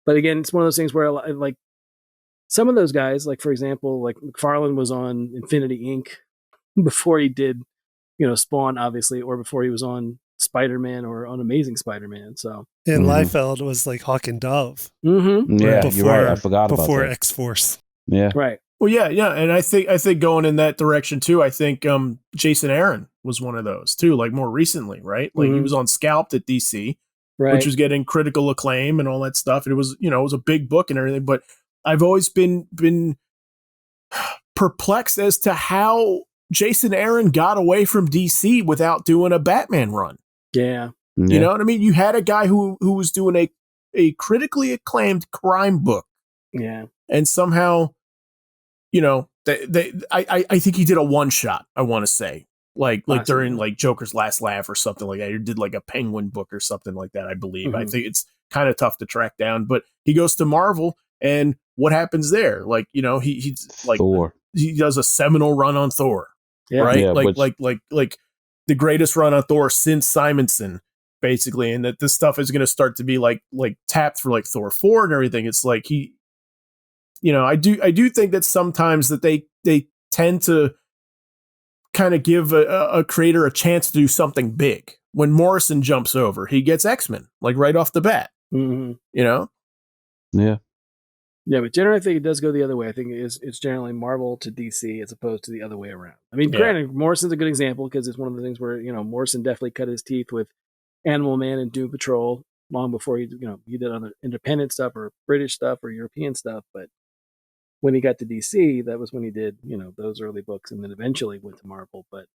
but again, it's one of those things where like some of those guys, like for example, like McFarlane was on Infinity Inc. before he did, Spawn, obviously, or before he was on Spider-Man or on Amazing Spider-Man. So And Mhm. Liefeld was like Hawk and Dove mm-hmm. Yeah, before, you're right. I forgot about before that. X-Force. Yeah. Right. Well, yeah, and I think going in that direction too. I think Jason Aaron was one of those too. Like more recently, right? Like he Mhm. was on Scalped at DC, Right. which was getting critical acclaim and all that stuff. And it was, it was a big book and everything. But I've always been perplexed as to how Jason Aaron got away from DC without doing a Batman run. Yeah. You know what I mean? You had a guy who was doing a critically acclaimed crime book, Yeah. and somehow, I think he did a one shot. I want to say, like Possibly. during like Joker's Last Laugh or something like that. He did like a Penguin book or something like that. I believe. I Mhm. think it's kind of tough to track down, but he goes to Marvel, and what happens there? Like he's like Thor. he does a seminal run on Thor, Yeah. right? Yeah, like the greatest run on Thor since Simonson, basically, and that this stuff is going to start to be like tapped for like Thor 4 and everything. It's like I do think that sometimes that they tend to kind of give a creator a chance to do something big. When Morrison jumps over, he gets XMen like right off the bat. Mm-hmm. Yeah. Yeah, but generally, I think it does go the other way. I think it's generally Marvel to DC as opposed to the other way around. I mean, Yeah. granted, Morrison's a good example because it's one of the things where Morrison definitely cut his teeth with Animal Man and Doom Patrol long before he did other independent stuff or British stuff or European stuff. But when he got to DC, that was when he did those early books, and then eventually went to Marvel. But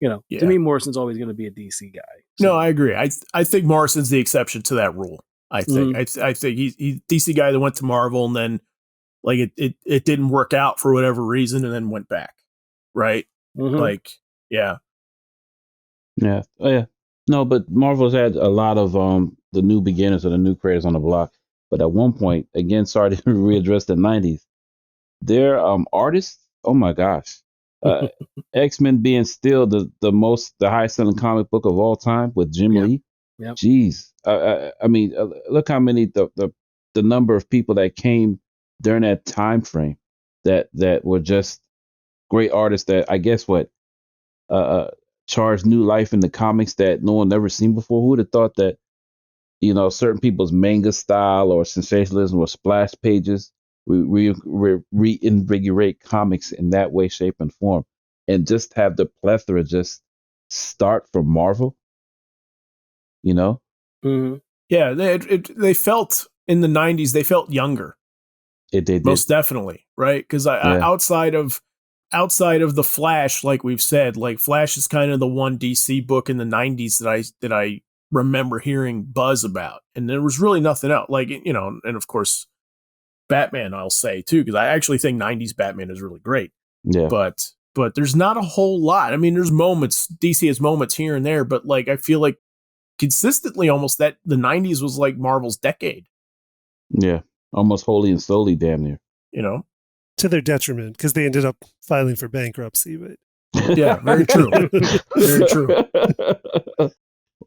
to Yeah. me, Morrison's always going to be a DC guy. No, I agree. I think Morrison's the exception to that rule. I think I think he's DC guy that went to Marvel and then like it didn't work out for whatever reason and then went back. Right? Mhm. Like, yeah. Yeah. Oh, yeah. No, but Marvel's had a lot of the new beginners or the new creators on the block. But at one point, again, sorry to readdress the 90s, their artists, oh my gosh. X-Men being still the highest selling comic book of all time with Jim Yep. Lee. Yep. Jeez. I mean, look how many the number of people that came during that time frame that were just great artists that I guess charged new life in the comics that no one ever seen before. Who would have thought that certain people's manga style or sensationalism or splash pages reinvigorate comics in that way, shape, and form, and just have the plethora just start from Marvel. Mm-hmm. Yeah, they felt in the 90s they felt younger. They did. Most definitely, right? Cuz outside of the Flash, like we've said, like Flash is kind of the one DC book in the 90s that I remember hearing buzz about. And there was really nothing else. Like, and of course Batman, I'll say too, because I actually think 90s Batman is really great. Yeah. But there's not a whole lot. I mean, there's moments, DC has moments here and there, but like I feel like consistently almost that the 90s was like Marvel's decade. Yeah. Almost wholly and solely, damn near. To their detriment, because they ended up filing for bankruptcy. But Yeah, very true. Very true.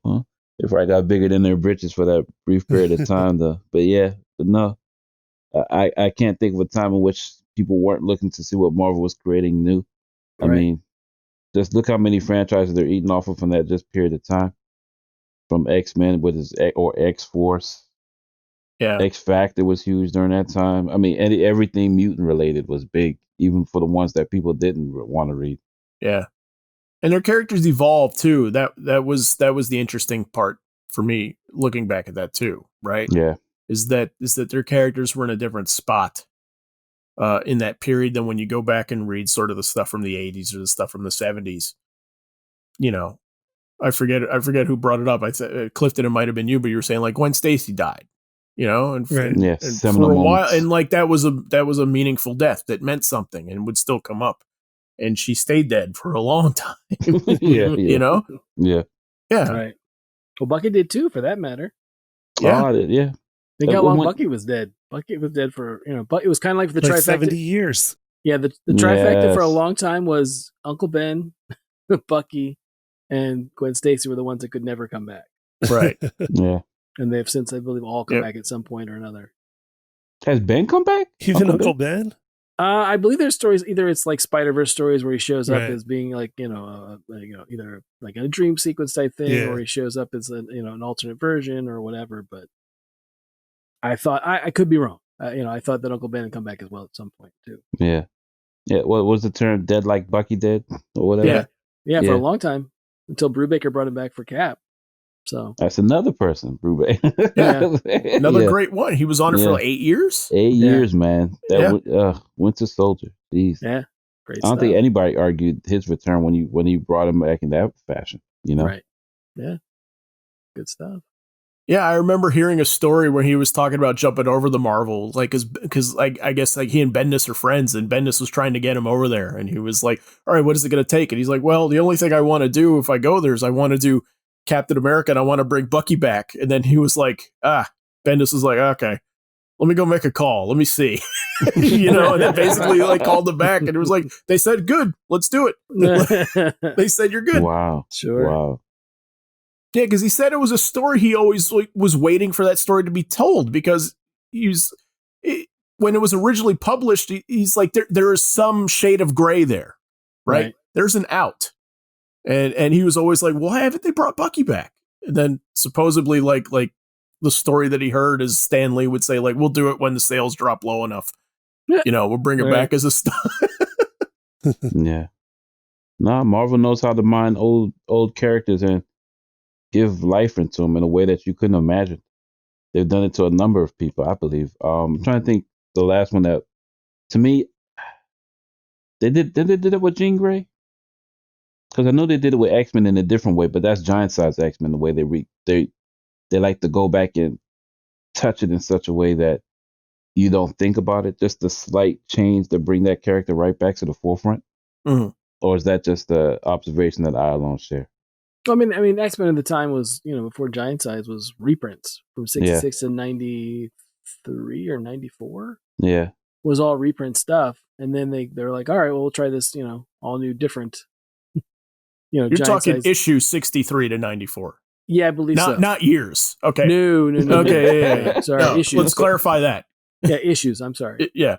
Well, they probably got bigger than their britches for that brief period of time, though. But no. I can't think of a time in which people weren't looking to see what Marvel was creating new. I Right. mean, just look how many franchises they're eating off of from that just period of time. From XMen with his or X Force, Yeah. X Factor was huge during that time. I mean, everything mutant related was big, even for the ones that people didn't want to read. Yeah. And their characters evolved too. That was the interesting part for me looking back at that too, right? Yeah. Is that their characters were in a different spot in that period than when you go back and read sort of the stuff from the 80s or the stuff from the 70s. You know, I forget who brought it up. I said Clifton, it might have been you, but you were saying like Gwen Stacy died, you know, and, Right. and, Yeah, and seminal for a while, moments. and like that was a meaningful death that meant something and would still come up. And she stayed dead for a long time. Yeah. You know? Yeah. Yeah. Right. Well, Bucky did too, for that matter. Yeah. Yeah. Think how long When- Bucky was dead. Bucky was dead for, but it was kind of like the Like trifecta. 70 years. Yeah, the trifecta for a Yes. long time was Uncle Ben, Bucky, and Gwen Stacy were the ones that could never come back. Right. Yeah. And they've since, I believe, all come Yep. back at some point or another. Has Ben come back? Even Uncle Ben? I believe there's stories. Either it's like Spider-Verse stories where he shows up Right. as being like either like a dream sequence type thing, Yeah. or he shows up as an alternate version or whatever. But I thought I could be wrong. I thought that Uncle Ben would come back as well at some point too. Yeah. Yeah. What was the term? Dead like Bucky dead or whatever? Yeah, for Yeah. a long time until Brubaker brought him back for Cap. So That's another person, Brubaker. Yeah. Another great one. He was on it for Yeah. like 8 years. 8 years, man. That Yeah. Winter Soldier. Jeez. yeah, great. I don't stuff. think anybody argued his return when you brought him back in that fashion. You know. Right. Yeah. Good stuff. Yeah, I remember hearing a story where he was talking about jumping over the Marvel, like, because like I guess like he and Bendis are friends, and Bendis was trying to get him over there, and he was like, "All right, what is it going to take?" And he's like, "Well, the only thing I want to do if I go there is I want to do Captain America, and I want to bring Bucky back." And then he was like, Bendis was like, "Okay, let me go make a call. Let me see," and then basically like called him back, and it was like they said, "Good, let's do it." They said, "You're good." Wow. Sure. Wow. Yeah, because he said it was a story he always was waiting for that story to be told, because when it was originally published, he's like, there is some shade of gray there, right? There's an out. And he was always like, well, why haven't they brought Bucky back? And then supposedly like the story that he heard is Stan Lee would say like, we'll do it when the sales drop low enough. We'll bring it back as a star. Yeah. Nah, Marvel knows how to mine old characters and give life into them in a way that you couldn't imagine. They've done it to a number of people, I believe. I'm trying to think the last one that, to me, they did it with Jean Grey? Because I know they did it with X-Men in a different way, but that's giant size X-Men, the way they like to go back and touch it in such a way that you don't think about it, just a slight change to bring that character right back to the forefront. Mm-hmm. Or is that just the observation that I alone share? I mean, X-Men at the time was, before Giant Size, was reprints from 66 to 93 or 94. Yeah. Was all reprint stuff. And then they're like, all right, well, we'll try this, all new, different, You're Giant talking Size. issue 63 to 94. Yeah, I believe so. Not years. Okay. No. Okay. Yeah. Sorry, No, issues. let's clarify that. Yeah, issues. I'm sorry. Yeah.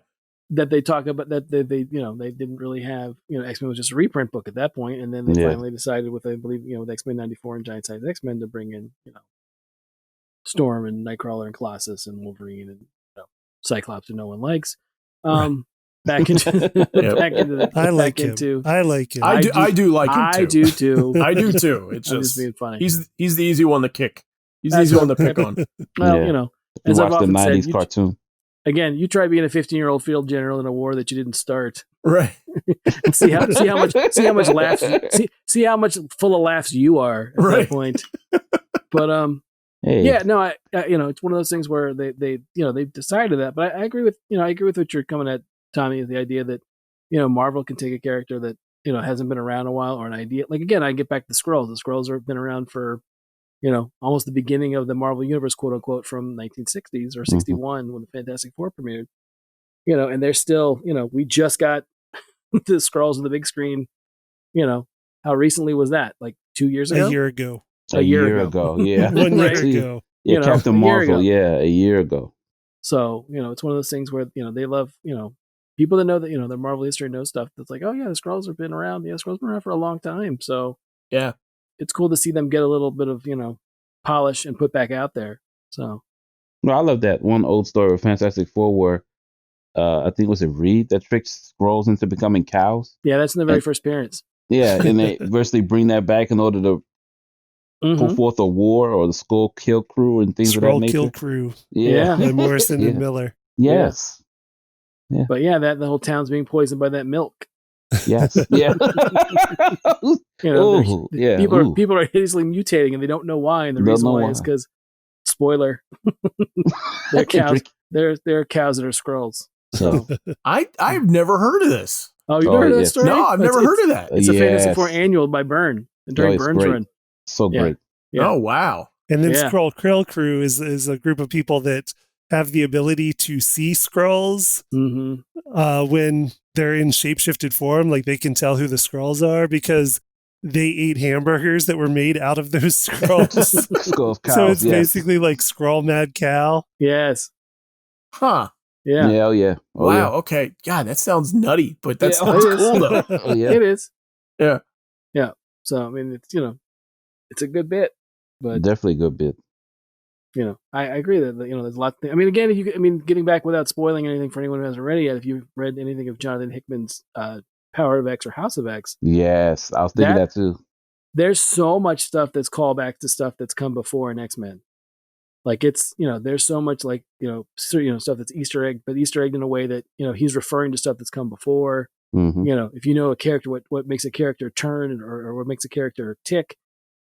That they talk about that they didn't really have, X-Men was just a reprint book at that point, and then they finally decided with, I believe, with X-Men 94 and Giant Size X-Men to bring in, Storm and Nightcrawler and Colossus and Wolverine and Cyclops, who no one likes. Back into the, I like him. I like him. I do like him too. I do too. I do too. It's I'm just being funny. He's the easy one to kick. He's the easy one to pick on. Well, as I've watch the often 90s said, cartoon. Again, you try being a 15-year-old field general in a war that you didn't start. Right. And see how much laughs see how much full of laughs you are at that point. But yeah, no, I it's one of those things where they they've decided that. But I agree with what you're coming at, Tommy, the idea that Marvel can take a character that hasn't been around a while, or an idea. Like, again, I get back to the Skrulls. The Skrulls have been around for almost the beginning of the Marvel Universe, quote unquote, from 1960s or 61 when the Fantastic Four premiered. And they're still, we just got the Skrulls on the big screen. How recently was that? Like 2 years ago? A year ago. A year ago, yeah. 1 year ago. Yeah, Captain Marvel, a year ago. So, it's one of those things where, they love, people that know that, their Marvel history know stuff that's like, oh yeah, the Skrulls have been around. Yeah, the Skrulls have been around for a long time. So Yeah. it's cool to see them get a little bit of, polish and put back out there. So. No, I love that one old story of Fantastic Four where I think was it Reed that tricks Skrulls into becoming cows. Yeah, that's in the very first appearance. Yeah, and they virtually bring that back in order to pull forth a war or the Skull Kill Crew and things of that nature. Kill Crew. Yeah. By Morrison and Miller. Yes. Yeah. But yeah, the whole town's being poisoned by that milk. Yes. Yeah. People are hideously mutating and they don't know why. And the reason why is because, spoiler, they're cows. They're cows that are Skrulls. So I've never heard of this. Oh, you've never heard of that story? No, I've never heard of that. It's a Fantasy Four annual by Byrne during Byrne's run. So great. Yeah. Oh wow. And then Skrull Krill Crew is a group of people that have the ability to see Skrulls when they're in shapeshifted form. Like they can tell who the Skrulls are because they ate hamburgers that were made out of those Skrulls. Skrulls, cows, so it's basically like Skrull Mad Cow. Yes. Huh. Yeah. Yeah. Oh, yeah. Oh, wow. yeah. Okay. God, that sounds nutty, but that sounds cool though. Oh, yeah. It is. Yeah. Yeah. So I mean, it's it's a good bit, but definitely a good bit. I agree that there's a lot. I mean, again, getting back without spoiling anything for anyone who hasn't read it yet, if you've read anything of Jonathan Hickman's Power of X or House of X, yes, I was thinking that too. There's so much stuff that's callback to stuff that's come before in XMen. Like it's there's so much like stuff that's Easter egg, but Easter egg in a way that he's referring to stuff that's come before. If you know a character, what makes a character turn or what makes a character tick.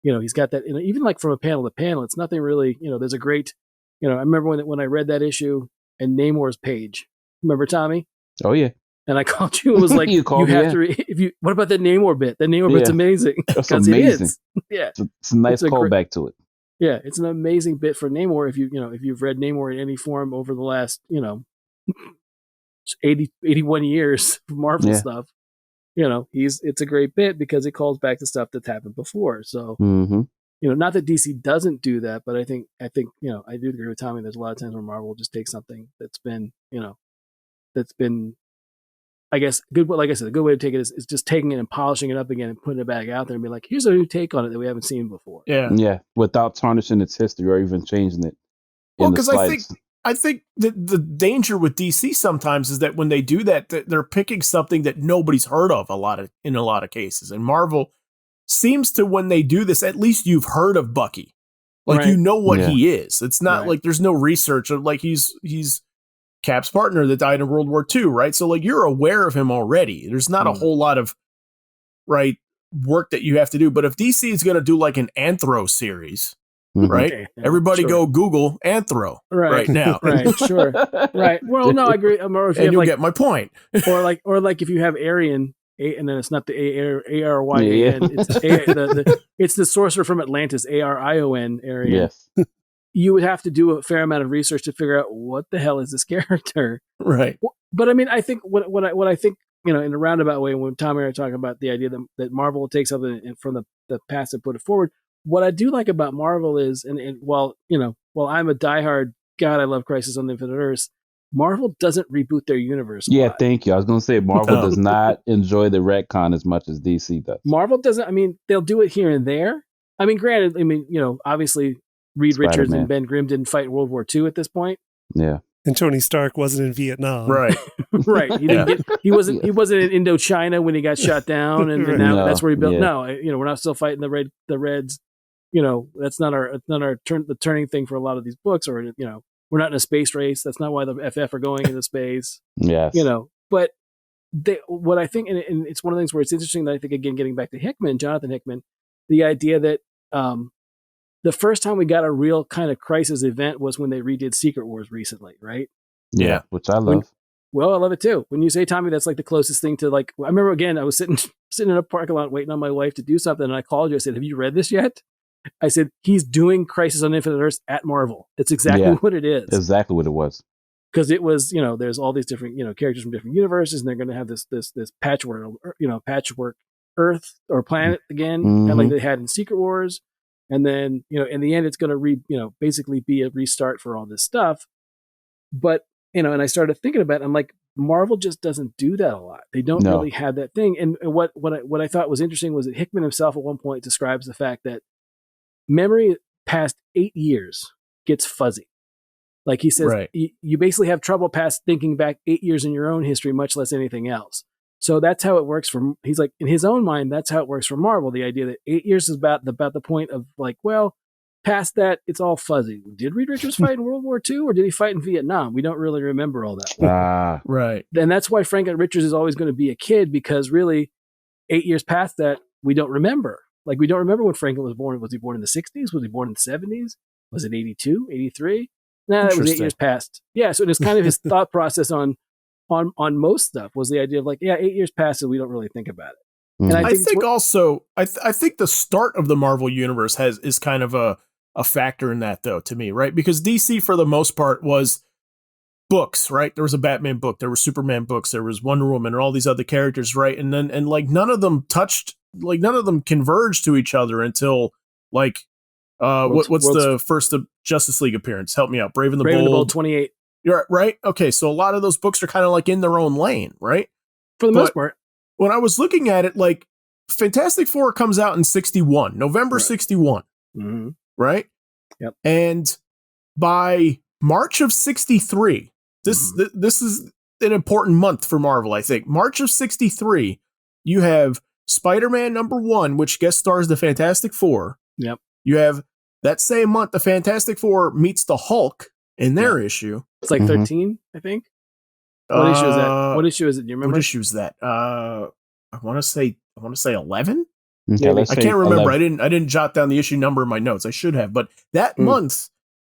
He's got that, even like from a panel to panel, it's nothing really, there's a great, I remember when I read that issue and Namor's page, remember Tommy? Oh yeah. And I called you and was like, you have to, what about that Namor bit? That Namor bit's amazing. That's amazing. It is. Yeah. It's a nice callback to it. Yeah. It's an amazing bit for Namor. If you've read Namor in any form over the last, 81 years of Marvel stuff. It's a great bit because it calls back to stuff that's happened before. So, not that DC doesn't do that, but I think, I do agree with Tommy. There's a lot of times where Marvel will just take something that's been, I guess, good. Like I said, a good way to take it is just taking it and polishing it up again and putting it back out there and be like, here's a new take on it that we haven't seen before. Yeah. Yeah. Without tarnishing its history or even changing it. Well, because I think that the danger with DC sometimes is that when they do that, they're picking something that nobody's heard of in a lot of cases. And Marvel seems to, when they do this, at least you've heard of Bucky. Like, you know what he is. It's not like there's no research of like he's Cap's partner that died in World War II, right? So like you're aware of him already. There's not a whole lot of work that you have to do. But if DC is going to do like an Anthro series, right? Okay, everybody go Google Anthro right now. Right, sure. Right. Well, no, I agree. Or if you and you'll get my point. or like if you have Aryan, and then it's not the Aryan, it's the sorcerer from Atlantis, Arion, Aryan. Yes. You would have to do a fair amount of research to figure out what the hell is this character. Right. But I mean, I think what I think, in a roundabout way, when Tom and I are talking about the idea that Marvel will take something from the past and put it forward, what I do like about Marvel is, and while I'm a diehard God, I love Crisis on the Infinite Earths, Marvel doesn't reboot their universe. Yeah, thank you. I was going to say Marvel does not enjoy the retcon as much as DC does. Marvel doesn't. I mean, they'll do it here and there. I mean, granted, obviously Reed Richards and Ben Grimm didn't fight World War II at this point. Yeah. And Tony Stark wasn't in Vietnam. Right. Right. He wasn't in Indochina when he got shot down and now that's where he built. No, we're not still fighting the Reds. That's not the turning thing for a lot of these books, or we're not in a space race. That's not why the FF are going into space. Yes. But what I think, and it's one of the things where it's interesting that I think, again, getting back to Jonathan Hickman, the idea that the first time we got a real kind of crisis event was when they redid Secret Wars recently, right? Yeah, which I love. I love it too. When you say, Tommy, that's like the closest thing to like, I remember again, I was sitting in a parking lot waiting on my wife to do something, and I called you. I said, have you read this yet? I said, he's doing Crisis on Infinite Earths at Marvel. It's exactly what it is. Exactly what it was. Because it was, there's all these different, characters from different universes, and they're going to have this patchwork Earth or planet again, kind of like they had in Secret Wars. And then, in the end, it's going to basically be a restart for all this stuff. But and I started thinking about it. I'm like, Marvel just doesn't do that a lot. They don't really have that thing. And what I thought was interesting was that Hickman himself at one point describes the fact that memory past 8 years gets fuzzy. Like he says, you basically have trouble past thinking back 8 years in your own history, much less anything else. So that's how it works for. He's like, in his own mind, that's how it works for Marvel. The idea that 8 years is about the point of like, well, past that, it's all fuzzy. Did Reed Richards fight in World War II or did he fight in Vietnam? We don't really remember all that. Right. And that's why Frank Richards is always going to be a kid, because really 8 years past that, we don't remember. Like, we don't remember when Franklin was born. Was he born in the 60s? Was he born in the 70s? Was it 82, 83? No, that was 8 years past. Yeah, so it's kind of his thought process on most stuff was the idea of like, 8 years past and we don't really think about it. And I think also, I think the start of the Marvel universe is kind of a factor in that, though, to me, right? Because DC, for the most part, was books, right? There was a Batman book, there were Superman books, there was Wonder Woman, and all these other characters, right? And like none of them converged to each other until like what's the first Justice League appearance? Help me out. Brave and the Bold 28. You're right. Okay, so a lot of those books are kind of like in their own lane, right? For the most part. When I was looking at it, like Fantastic Four comes out in 61, November 61, right? Yep. And by March of 63, this is an important month for Marvel, I think. March of 63, you have Spider-Man #1, which guest stars the Fantastic Four. Yep. You have that same month, the Fantastic Four meets the Hulk in their issue. It's like 13, I think. What issue is that? What issue is it? Do you remember? What issue is that? I want to say 11. Okay, I can't remember. 11. I didn't jot down the issue number in my notes. I should have, but that month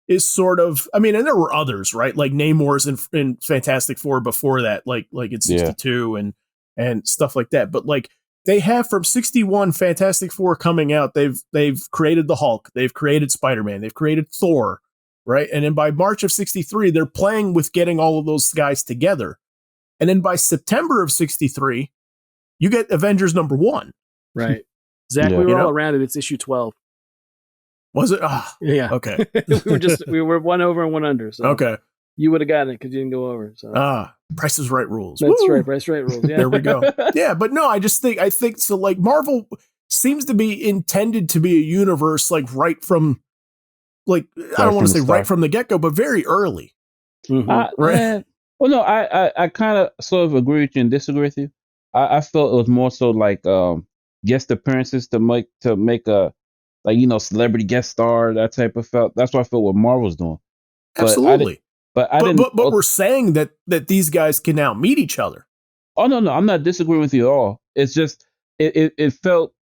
is sort of. I mean, and there were others, right? Like Namor's in Fantastic Four before that, like in 62 and stuff like that. But like they have from 61 Fantastic Four coming out. They've created the Hulk. They've created Spider-Man. They've created Thor. Right. And then by March of 63, they're playing with getting all of those guys together. And then by September of 63, you get Avengers #1. Right. Zach, we were all around it. It's issue 12. Was it? Yeah. Okay. we were one over and one under. So okay. You would have gotten it because you didn't go over. So. Price is Right rules. That's right. Price is Right rules. Yeah. There we go. Yeah. But no, I think so. Like Marvel seems to be intended to be a universe like right from. Like I don't want to say right from the get-go, but very early. Right. Well, no, I kind of sort of agree with you and disagree with you. I felt it was more so like guest appearances to make a celebrity guest star, that type of felt. That's what I felt what Marvel's doing. Absolutely. But we're saying that these guys can now meet each other. Oh no, I'm not disagreeing with you at all. It's just it felt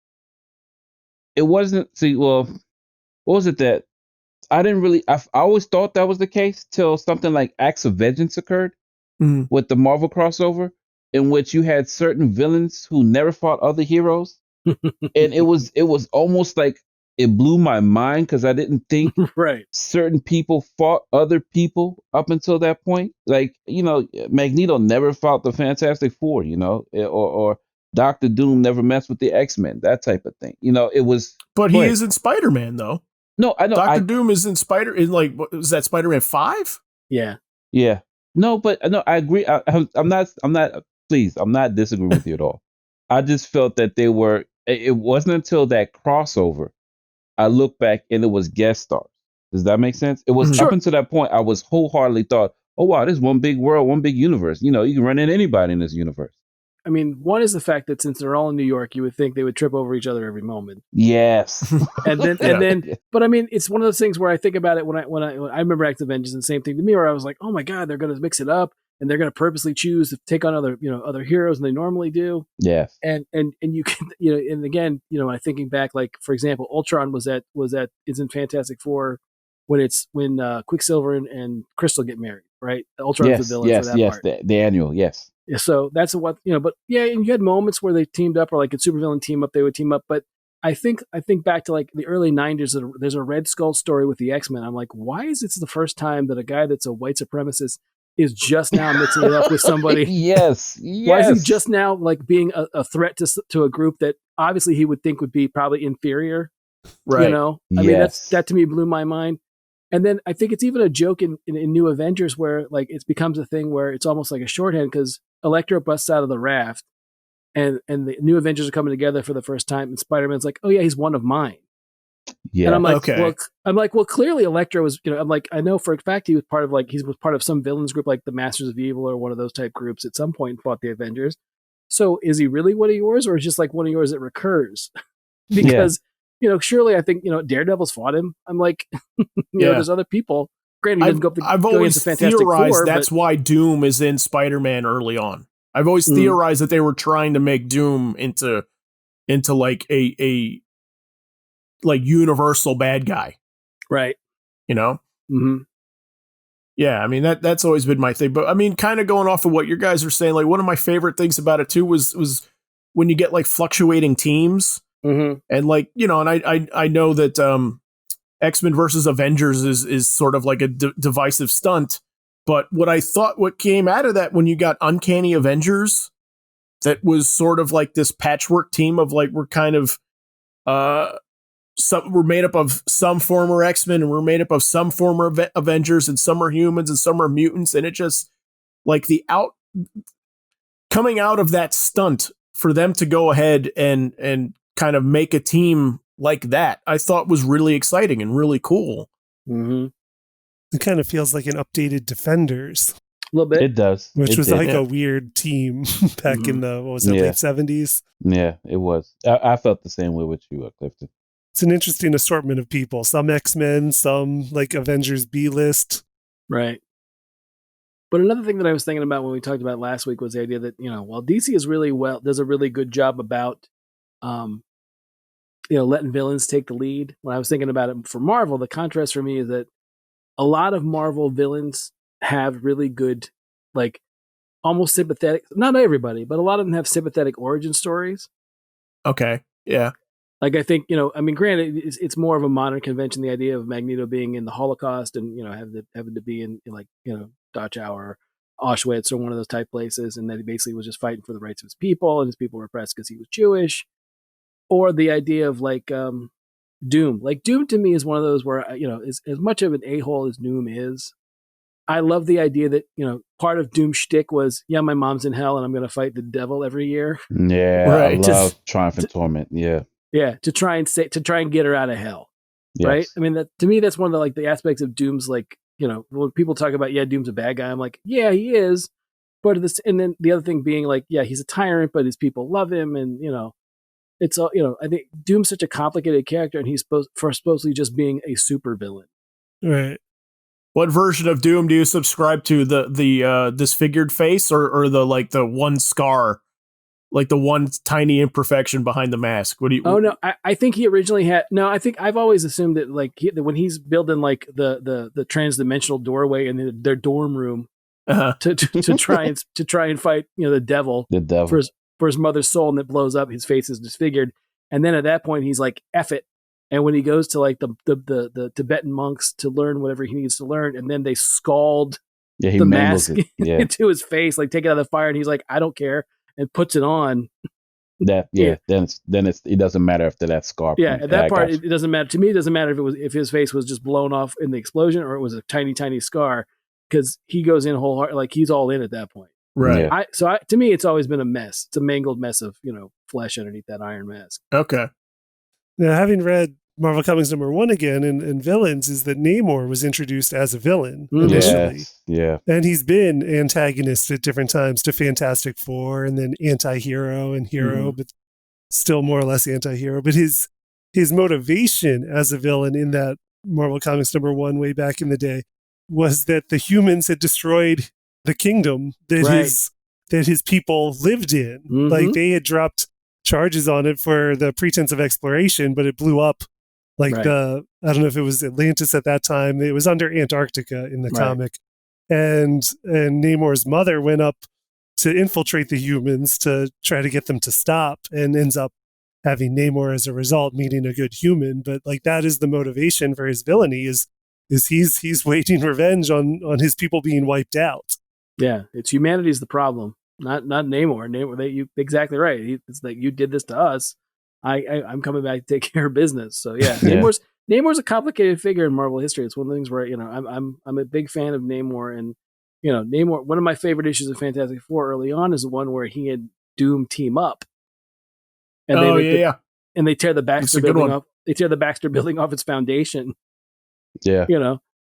it wasn't. See, well, what was it that? I didn't really. I always thought that was the case till something like Acts of Vengeance occurred with the Marvel crossover, in which you had certain villains who never fought other heroes, and it was almost like it blew my mind because I didn't think certain people fought other people up until that point. Like Magneto never fought the Fantastic Four, or Doctor Doom never messed with the X-Men, that type of thing. It was. But he is in Spider-Man though. No, I know. Doctor Doom is in what was that, Spider-Man 5? Yeah. Yeah. No, but no, I agree. I'm not. Please, I'm not disagreeing with you at all. I just felt that they were. It wasn't until that crossover I looked back and it was guest stars. Does that make sense? It was up until that point I was wholeheartedly thought, oh wow, this is one big world, one big universe. You can run into anybody in this universe. I mean, one is the fact that since they're all in New York, you would think they would trip over each other every moment. Yes. and then, but I mean, it's one of those things where I think about it when I remember Acts of Vengeance, and the same thing to me, where I was like, oh my God, they're going to mix it up and they're going to purposely choose to take on other heroes than they normally do. Yes. And you can, and again, I'm thinking back, like, for example, Ultron is in Fantastic Four when Quicksilver and Crystal get married, right? Ultron's the villain for that part. The annual, yes. So that's what, but yeah, and you had moments where they teamed up, or like in supervillain team up, they would team up. But I think back to like the early 90s, there's a Red Skull story with the X-Men. I'm like, why is it the first time that a guy that's a white supremacist is just now mixing it up with somebody? Yes. Why is he just now like being a threat to a group that obviously he would think would be probably inferior? Right. I mean, that to me blew my mind. And then I think it's even a joke in New Avengers where like it becomes a thing where it's almost like a shorthand because Electro busts out of the raft and the New Avengers are coming together for the first time, and Spider-Man's like, "Oh yeah, he's one of mine." Yeah. And I'm like, Okay. well, clearly Electro was, I'm like, I know for a fact he was part of some villains group like the Masters of Evil or one of those type groups at some point and fought the Avengers. So is he really one of yours, or is just like one of yours that recurs? Because surely I think Daredevil's fought him. I'm like, there's other people. Granted, he doesn't go up I've go always against the Fantastic theorized Four, that's why Doom is in Spider-Man early on. I've always theorized that they were trying to make Doom into like a like universal bad guy, right? Mm-hmm. Yeah, I mean that's always been my thing. But I mean, kind of going off of what you guys are saying, like one of my favorite things about it too was when you get like fluctuating teams, and like and I know that X-Men versus Avengers is sort of like a divisive stunt. But what came out of that when you got Uncanny Avengers, that was sort of like this patchwork team of like we're kind of we're made up of some former X-Men and we're made up of some former Avengers and some are humans and some are mutants, and it just like coming out of that stunt for them to go ahead and kind of make a team like that, I thought was really exciting and really cool. Mm-hmm. It kind of feels like an updated Defenders. A little bit. It does. Which was did. like a weird team back in the, late 70s? Yeah, it was. I felt the same way with you, Clifton. It's an interesting assortment of people. Some X-Men, some like Avengers B-list. Right. But another thing that I was thinking about when we talked about last week was the idea that, while DC does a really good job about, letting villains take the lead. When I was thinking about it for Marvel, the contrast for me is that a lot of Marvel villains have really good, like almost sympathetic, not everybody, but a lot of them have sympathetic origin stories. Okay. Yeah. Like I think, granted, it's more of a modern convention, the idea of Magneto being in the Holocaust and, having to be in like, Dachau or Auschwitz or one of those type places. And that he basically was just fighting for the rights of his people and his people were oppressed because he was Jewish. Or the idea of like Doom. Like Doom to me is one of those where, as much of an a-hole as Doom is, I love the idea that, part of Doom's shtick was, my mom's in hell and I'm going to fight the devil every year. Yeah, right. I love Triumph and Torment. Yeah. Yeah, to try and get her out of hell. Yes. Right? I mean, that to me, that's one of the aspects of Doom's, like, when people talk about, Doom's a bad guy, I'm like, yeah, he is. But and then the other thing being like, yeah, he's a tyrant, but his people love him. And, it's all, I think Doom's such a complicated character and he's supposedly just being a super villain. Right. What version of Doom do you subscribe to? The disfigured face or the one scar? Like the one tiny imperfection behind the mask. What do you? Oh no, I think he originally had. No, I think I've always assumed that that when he's building like the transdimensional doorway in their dorm room to try and fight the devil for his mother's soul, and it blows up. His face is disfigured, and then at that point he's like, "Eff it." And when he goes to like the Tibetan monks to learn whatever he needs to learn, and then they scald the mask into his face, like take it out of the fire, and he's like, "I don't care." And puts it on. Then it doesn't matter after that scar. Yeah, at that part it doesn't matter to me. It doesn't matter if his face was just blown off in the explosion or it was a tiny scar, because he goes in wholehearted, like he's all in at that point. Right. Yeah. To me, it's always been a mess. It's a mangled mess of flesh underneath that iron mask. Okay. Now, having read Marvel Comics #1 again and villains, is that Namor was introduced as a villain initially. Yes, yeah. And he's been antagonist at different times to Fantastic Four and then anti-hero and hero, but still more or less anti-hero. But his motivation as a villain in that Marvel Comics #1 way back in the day was that the humans had destroyed the kingdom that his people lived in. Mm-hmm. Like they had dropped charges on it for the pretense of exploration, but it blew up. Like I don't know if it was Atlantis at that time. It was under Antarctica in the comic. And Namor's mother went up to infiltrate the humans to try to get them to stop, and ends up having Namor as a result, meeting a good human. But like that is the motivation for his villainy is he's waging revenge on his people being wiped out. Yeah, it's humanity's the problem, not Namor. Namor, you exactly right. It's like, you did this to us. I'm coming back to take care of business. So yeah, Namor's a complicated figure in Marvel history. It's one of the things where I'm a big fan of Namor, and Namor. One of my favorite issues of Fantastic Four early on is the one where he and Doom team up, and and they tear the Baxter building off. They tear the Baxter building off its foundation. Yeah,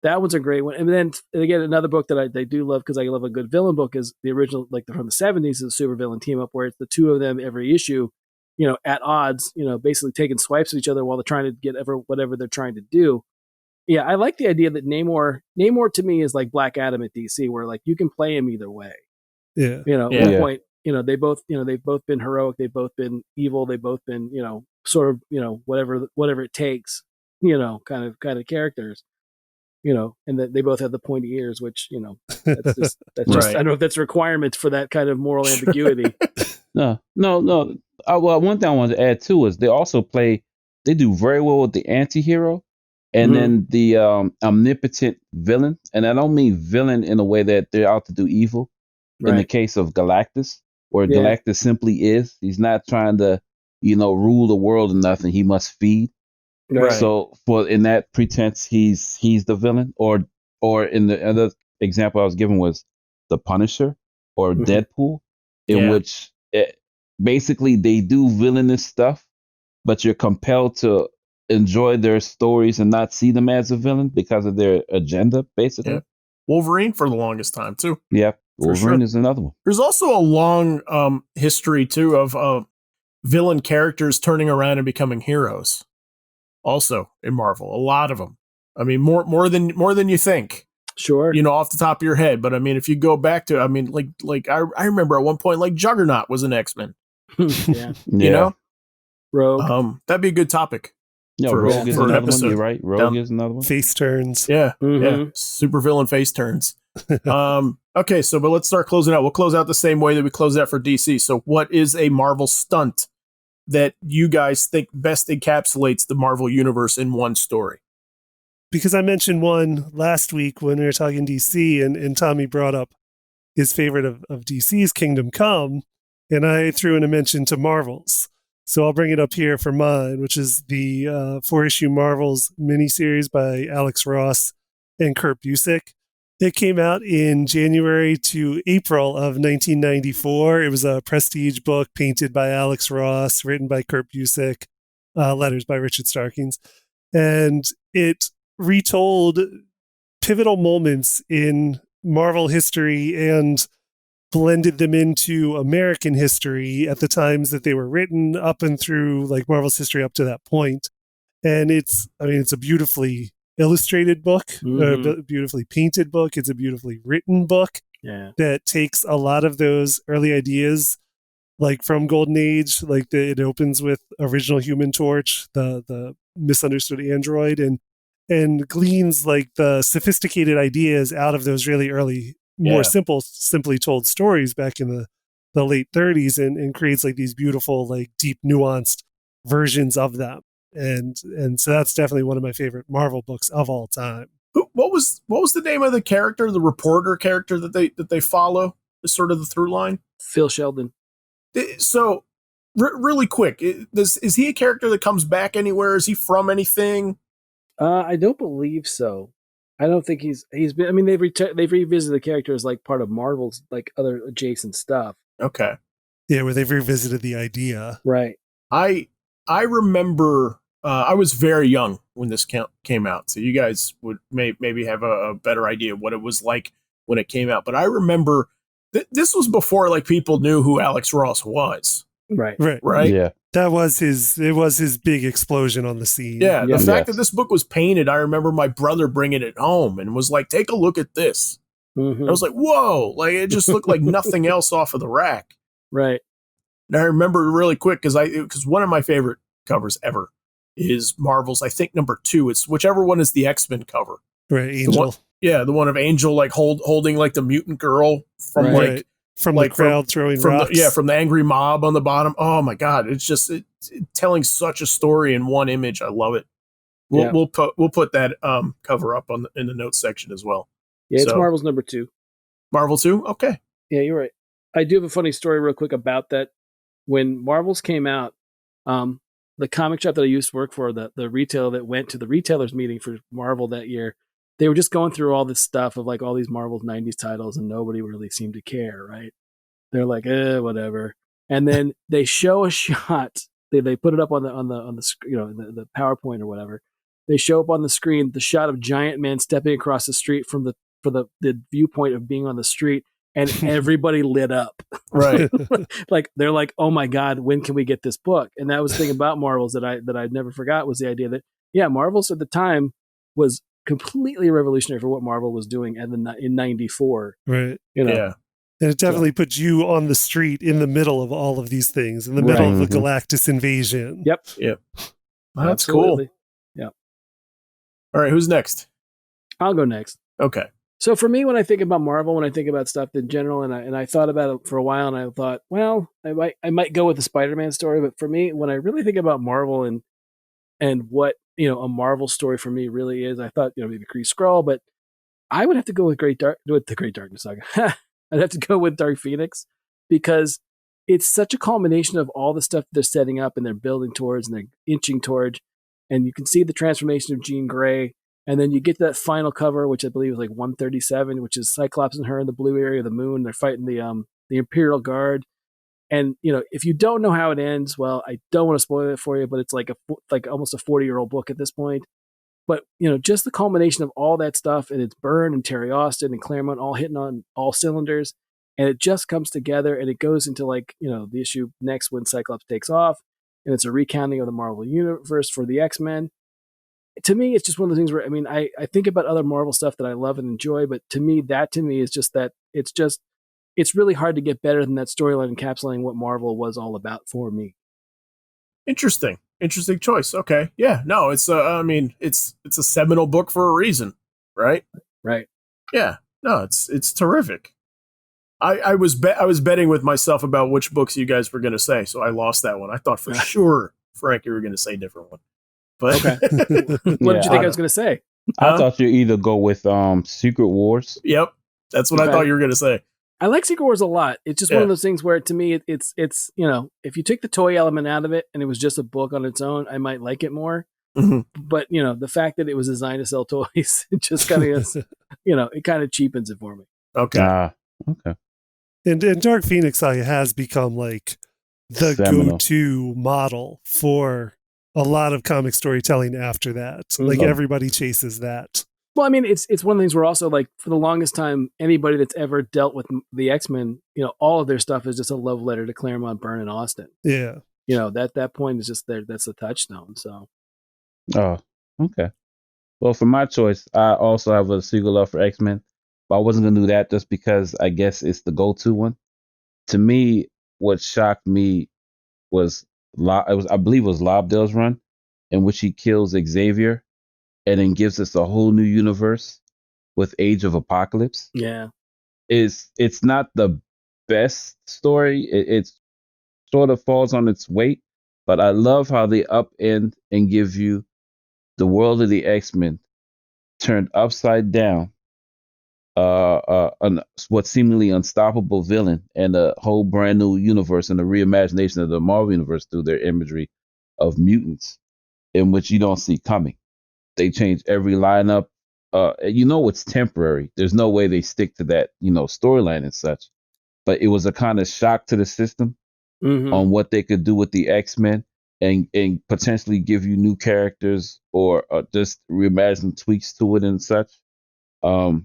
that one's a great one. And then again, another book that I do love because I love a good villain book is the original, like from the 70s, is a super villain team up where it's the two of them every issue, at odds, basically taking swipes at each other while they're trying to get whatever they're trying to do. Yeah, I like the idea that Namor to me is like Black Adam at DC, where like you can play him either way. Yeah. At one point, they've both been heroic, they've both been evil, they've both been, sort of, whatever it takes, kind of characters. And that they both have the pointy ears, which, that's just right. I don't know if that's a requirement for that kind of moral ambiguity. No. Well, one thing I wanted to add too is they do very well with the anti-hero and then the omnipotent villain. And I don't mean villain in a way that they're out to do evil. Right. In the case of Galactus, where Galactus simply is, he's not trying to, rule the world or nothing. He must feed. Right. So in that pretense, he's the villain, or in the other example I was given was the Punisher or Deadpool, in which basically they do villainous stuff, but you're compelled to enjoy their stories and not see them as a villain because of their agenda, basically. Yeah. Wolverine for the longest time too. Yeah, Wolverine is another one. There's also a long history too of villain characters turning around and becoming heroes. Also in Marvel, a lot of them. I mean, more than you think. Sure. Off the top of your head. But I mean, if you go back to, I mean, like I remember at one point, like Juggernaut was an X-Men. Yeah. Rogue. That'd be a good topic. Yeah, Rogue is another one. You're right. Rogue is another one. Face turns. Yeah. Yeah. Super villain face turns. Okay, but let's start closing out. We'll close out the same way that we closed out for DC. So what is a Marvel stunt that you guys think best encapsulates the Marvel universe in one story? Because I mentioned one last week when we were talking DC, and Tommy brought up his favorite of DC's Kingdom Come, and I threw in a mention to Marvel's. So I'll bring it up here for mine, which is the 4-issue Marvel's miniseries by Alex Ross and Kurt Busiek. It came out in January to April of 1994. It was a prestige book painted by Alex Ross, written by Kurt Busiek, letters by Richard Starkings. And it retold pivotal moments in Marvel history and blended them into American history at the times that they were written up and through like Marvel's history up to that point. And it's a beautifully illustrated book, a beautifully painted book. It's a beautifully written book that takes a lot of those early ideas, like from Golden Age, like it opens with original Human Torch, the misunderstood android, and gleans like the sophisticated ideas out of those really early, more simply told stories back in the late 30s, and creates like these beautiful, like deep, nuanced versions of them. And so that's definitely one of my favorite Marvel books of all time. What was the name of the character, the reporter character that they follow? Is sort of the through line. Phil Sheldon. So, really quick, is he a character that comes back anywhere? Is he from anything? I don't believe so. I don't think he's been. I mean, they've revisited the character as like part of Marvel's like other adjacent stuff. Okay. Yeah, where they've revisited the idea. Right. I remember. I was very young when this came out, so you guys would maybe have a better idea of what it was like when it came out. But I remember this was before like people knew who Alex Ross was. Right. Yeah. It was his big explosion on the scene. Yeah. The fact that this book was painted, I remember my brother bringing it home and was like, "Take a look at this." I was like, "Whoa!" Like it just looked like nothing else off of the rack. Right. And I remember really quick because one of my favorite covers ever is Marvel's, I think, number 2. It's whichever one is the X-Men cover. Right, Angel. The one of Angel like holding like the mutant girl from the crowd throwing rocks. From the angry mob on the bottom. Oh my God, it's just telling such a story in one image. I love it. We'll put that cover up in the notes section as well. Yeah, it's Marvel's number 2. Marvel 2? Okay. Yeah, you're right. I do have a funny story real quick about that. When Marvel's came out, the comic shop that I used to work for, the retailer that went to the retailers meeting for Marvel that year, they were just going through all this stuff of like all these Marvel 90s titles, and nobody really seemed to care, right? They're like, whatever. And then they show a shot. They put it up on the the PowerPoint or whatever. They show up on the screen the shot of Giant Man stepping across the street from the viewpoint of being on the street, and everybody lit up. Right. Like they're like, oh my God, when can we get this book? And that was the thing about Marvels that I never forgot was the idea that Marvels at the time was completely revolutionary for what Marvel was doing in '94. Right. Yeah. And it definitely puts you on the street in the middle of all of these things, in the middle of the Galactus invasion. Yep. That's cool. Yeah. All right, who's next? I'll go next. Okay. So for me, when I think about Marvel, when I think about stuff in general, and I thought about it for a while, and I thought, well, I might go with the Spider-Man story, but for me, when I really think about Marvel and what a Marvel story for me really is, I thought maybe Kree Skrull, but I would have to go with the Great Darkness Saga. I'd have to go with Dark Phoenix because it's such a culmination of all the stuff they're setting up and they're building towards and they're inching towards, and you can see the transformation of Jean Grey. And then you get to that final cover, which I believe is like 137, which is Cyclops and her in the blue area of the moon. They're fighting the Imperial Guard. And if you don't know how it ends, well, I don't want to spoil it for you, but it's like almost a 40-year-old book at this point. But just the culmination of all that stuff, and it's Byrne and Terry Austin and Claremont all hitting on all cylinders, and it just comes together, and it goes into the issue next when Cyclops takes off, and it's a recounting of the Marvel universe for the X-Men. To me, it's just one of those things where I think about other Marvel stuff that I love and enjoy, but to me is just that it's really hard to get better than that storyline encapsulating what Marvel was all about for me. Interesting choice. Okay, yeah, no, it's it's a seminal book for a reason, right? Right. Yeah, no, it's terrific. I was betting with myself about which books you guys were going to say, so I lost that one. I thought for sure, Frank, you were going to say a different one. But okay. What did you think I was going to say? I thought you'd either go with Secret Wars. Yep, that's what I thought you were going to say. I like Secret Wars a lot. It's just one of those things where, to me, it's if you take the toy element out of it and it was just a book on its own, I might like it more. Mm-hmm. But the fact that it was designed to sell toys, it just kind of it kind of cheapens it for me. Okay. Okay. And Dark Phoenix has become like the go-to model for a lot of comic storytelling after that. Mm-hmm. Like everybody chases that. Well, it's one of the things where also, like, for the longest time, anybody that's ever dealt with the X-Men, all of their stuff is just a love letter to Claremont, Byrne, and Austin. Yeah. That point is just there. That's the touchstone. So. Oh, okay. Well, for my choice, I also have a secret love for X-Men, but I wasn't going to do that just because I guess it's the go-to one. To me, what shocked me was, I believe it was Lobdell's run, in which he kills Xavier and then gives us a whole new universe with Age of Apocalypse. Yeah. It's not the best story. It sort of falls on its weight, but I love how they upend and give you the world of the X-Men turned upside down, what seemingly unstoppable villain, and a whole brand new universe and a reimagination of the Marvel universe through their imagery of mutants, in which you don't see coming. They change every lineup. It's temporary. There's no way they stick to that, storyline and such. But it was a kind of shock to the system on what they could do with the X-Men and potentially give you new characters or just reimagine tweaks to it and such. I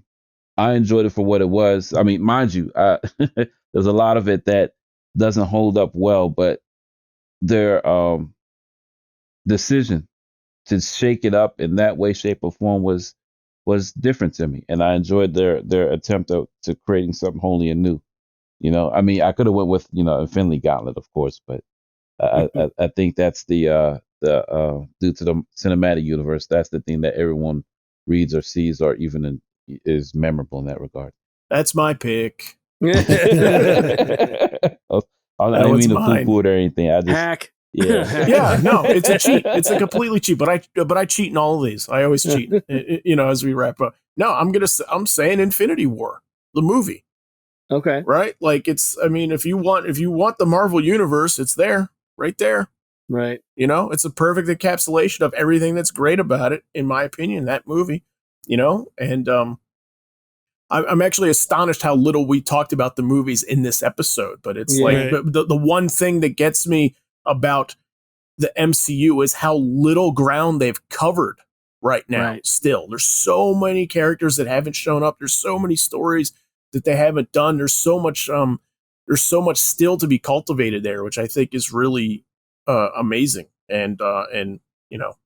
enjoyed it for what it was. I mean, mind you, there's a lot of it that doesn't hold up well, but their decision to shake it up in that way, shape, or form was different to me, and I enjoyed their attempt to creating something wholly and new. I could have went with Infinity Gauntlet, of course, but I think that's the due to the cinematic universe, that's the thing that everyone reads or sees or even is memorable in that regard. That's my pick. I didn't mean to poo-poo it or anything. I just hack. Yeah. Yeah, no, it's a cheat. It's a completely cheat. But I cheat in all of these. I always cheat. As we wrap up. No, I'm saying Infinity War, the movie. Okay. Right? Like if you want the Marvel universe, it's there, right there. Right. You know, it's a perfect encapsulation of everything that's great about it, in my opinion, that movie, you know, and I'm actually astonished how little we talked about the movies in this episode, but it's like the one thing that gets me about the MCU is how little ground they've covered right now. Still, there's so many characters that haven't shown up. There's so many stories that they haven't done. There's so much still to be cultivated there, which I think is really amazing. And you know,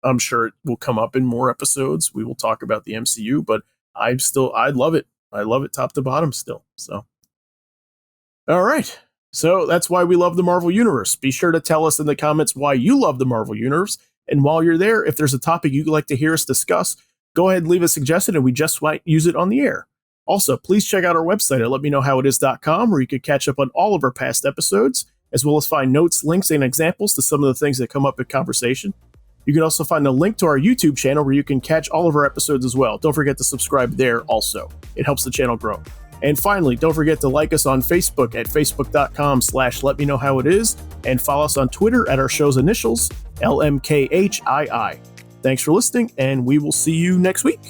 I'm sure it will come up in more episodes. We will talk about the MCU, but I love it. I love it top to bottom still. So, all right. So that's why we love the Marvel Universe. Be sure to tell us in the comments why you love the Marvel Universe. And while you're there, if there's a topic you'd like to hear us discuss, go ahead and leave a suggestion and we just might use it on the air. Also, please check out our website at letmeknowhowitis.com, where you can catch up on all of our past episodes, as well as find notes, links, and examples to some of the things that come up in conversation. You can also find a link to our YouTube channel where you can catch all of our episodes as well. Don't forget to subscribe there also. It helps the channel grow. And finally, don't forget to like us on Facebook at facebook.com/letmeknowhowitis and follow us on Twitter at our show's initials, LMKHII. Thanks for listening, and we will see you next week.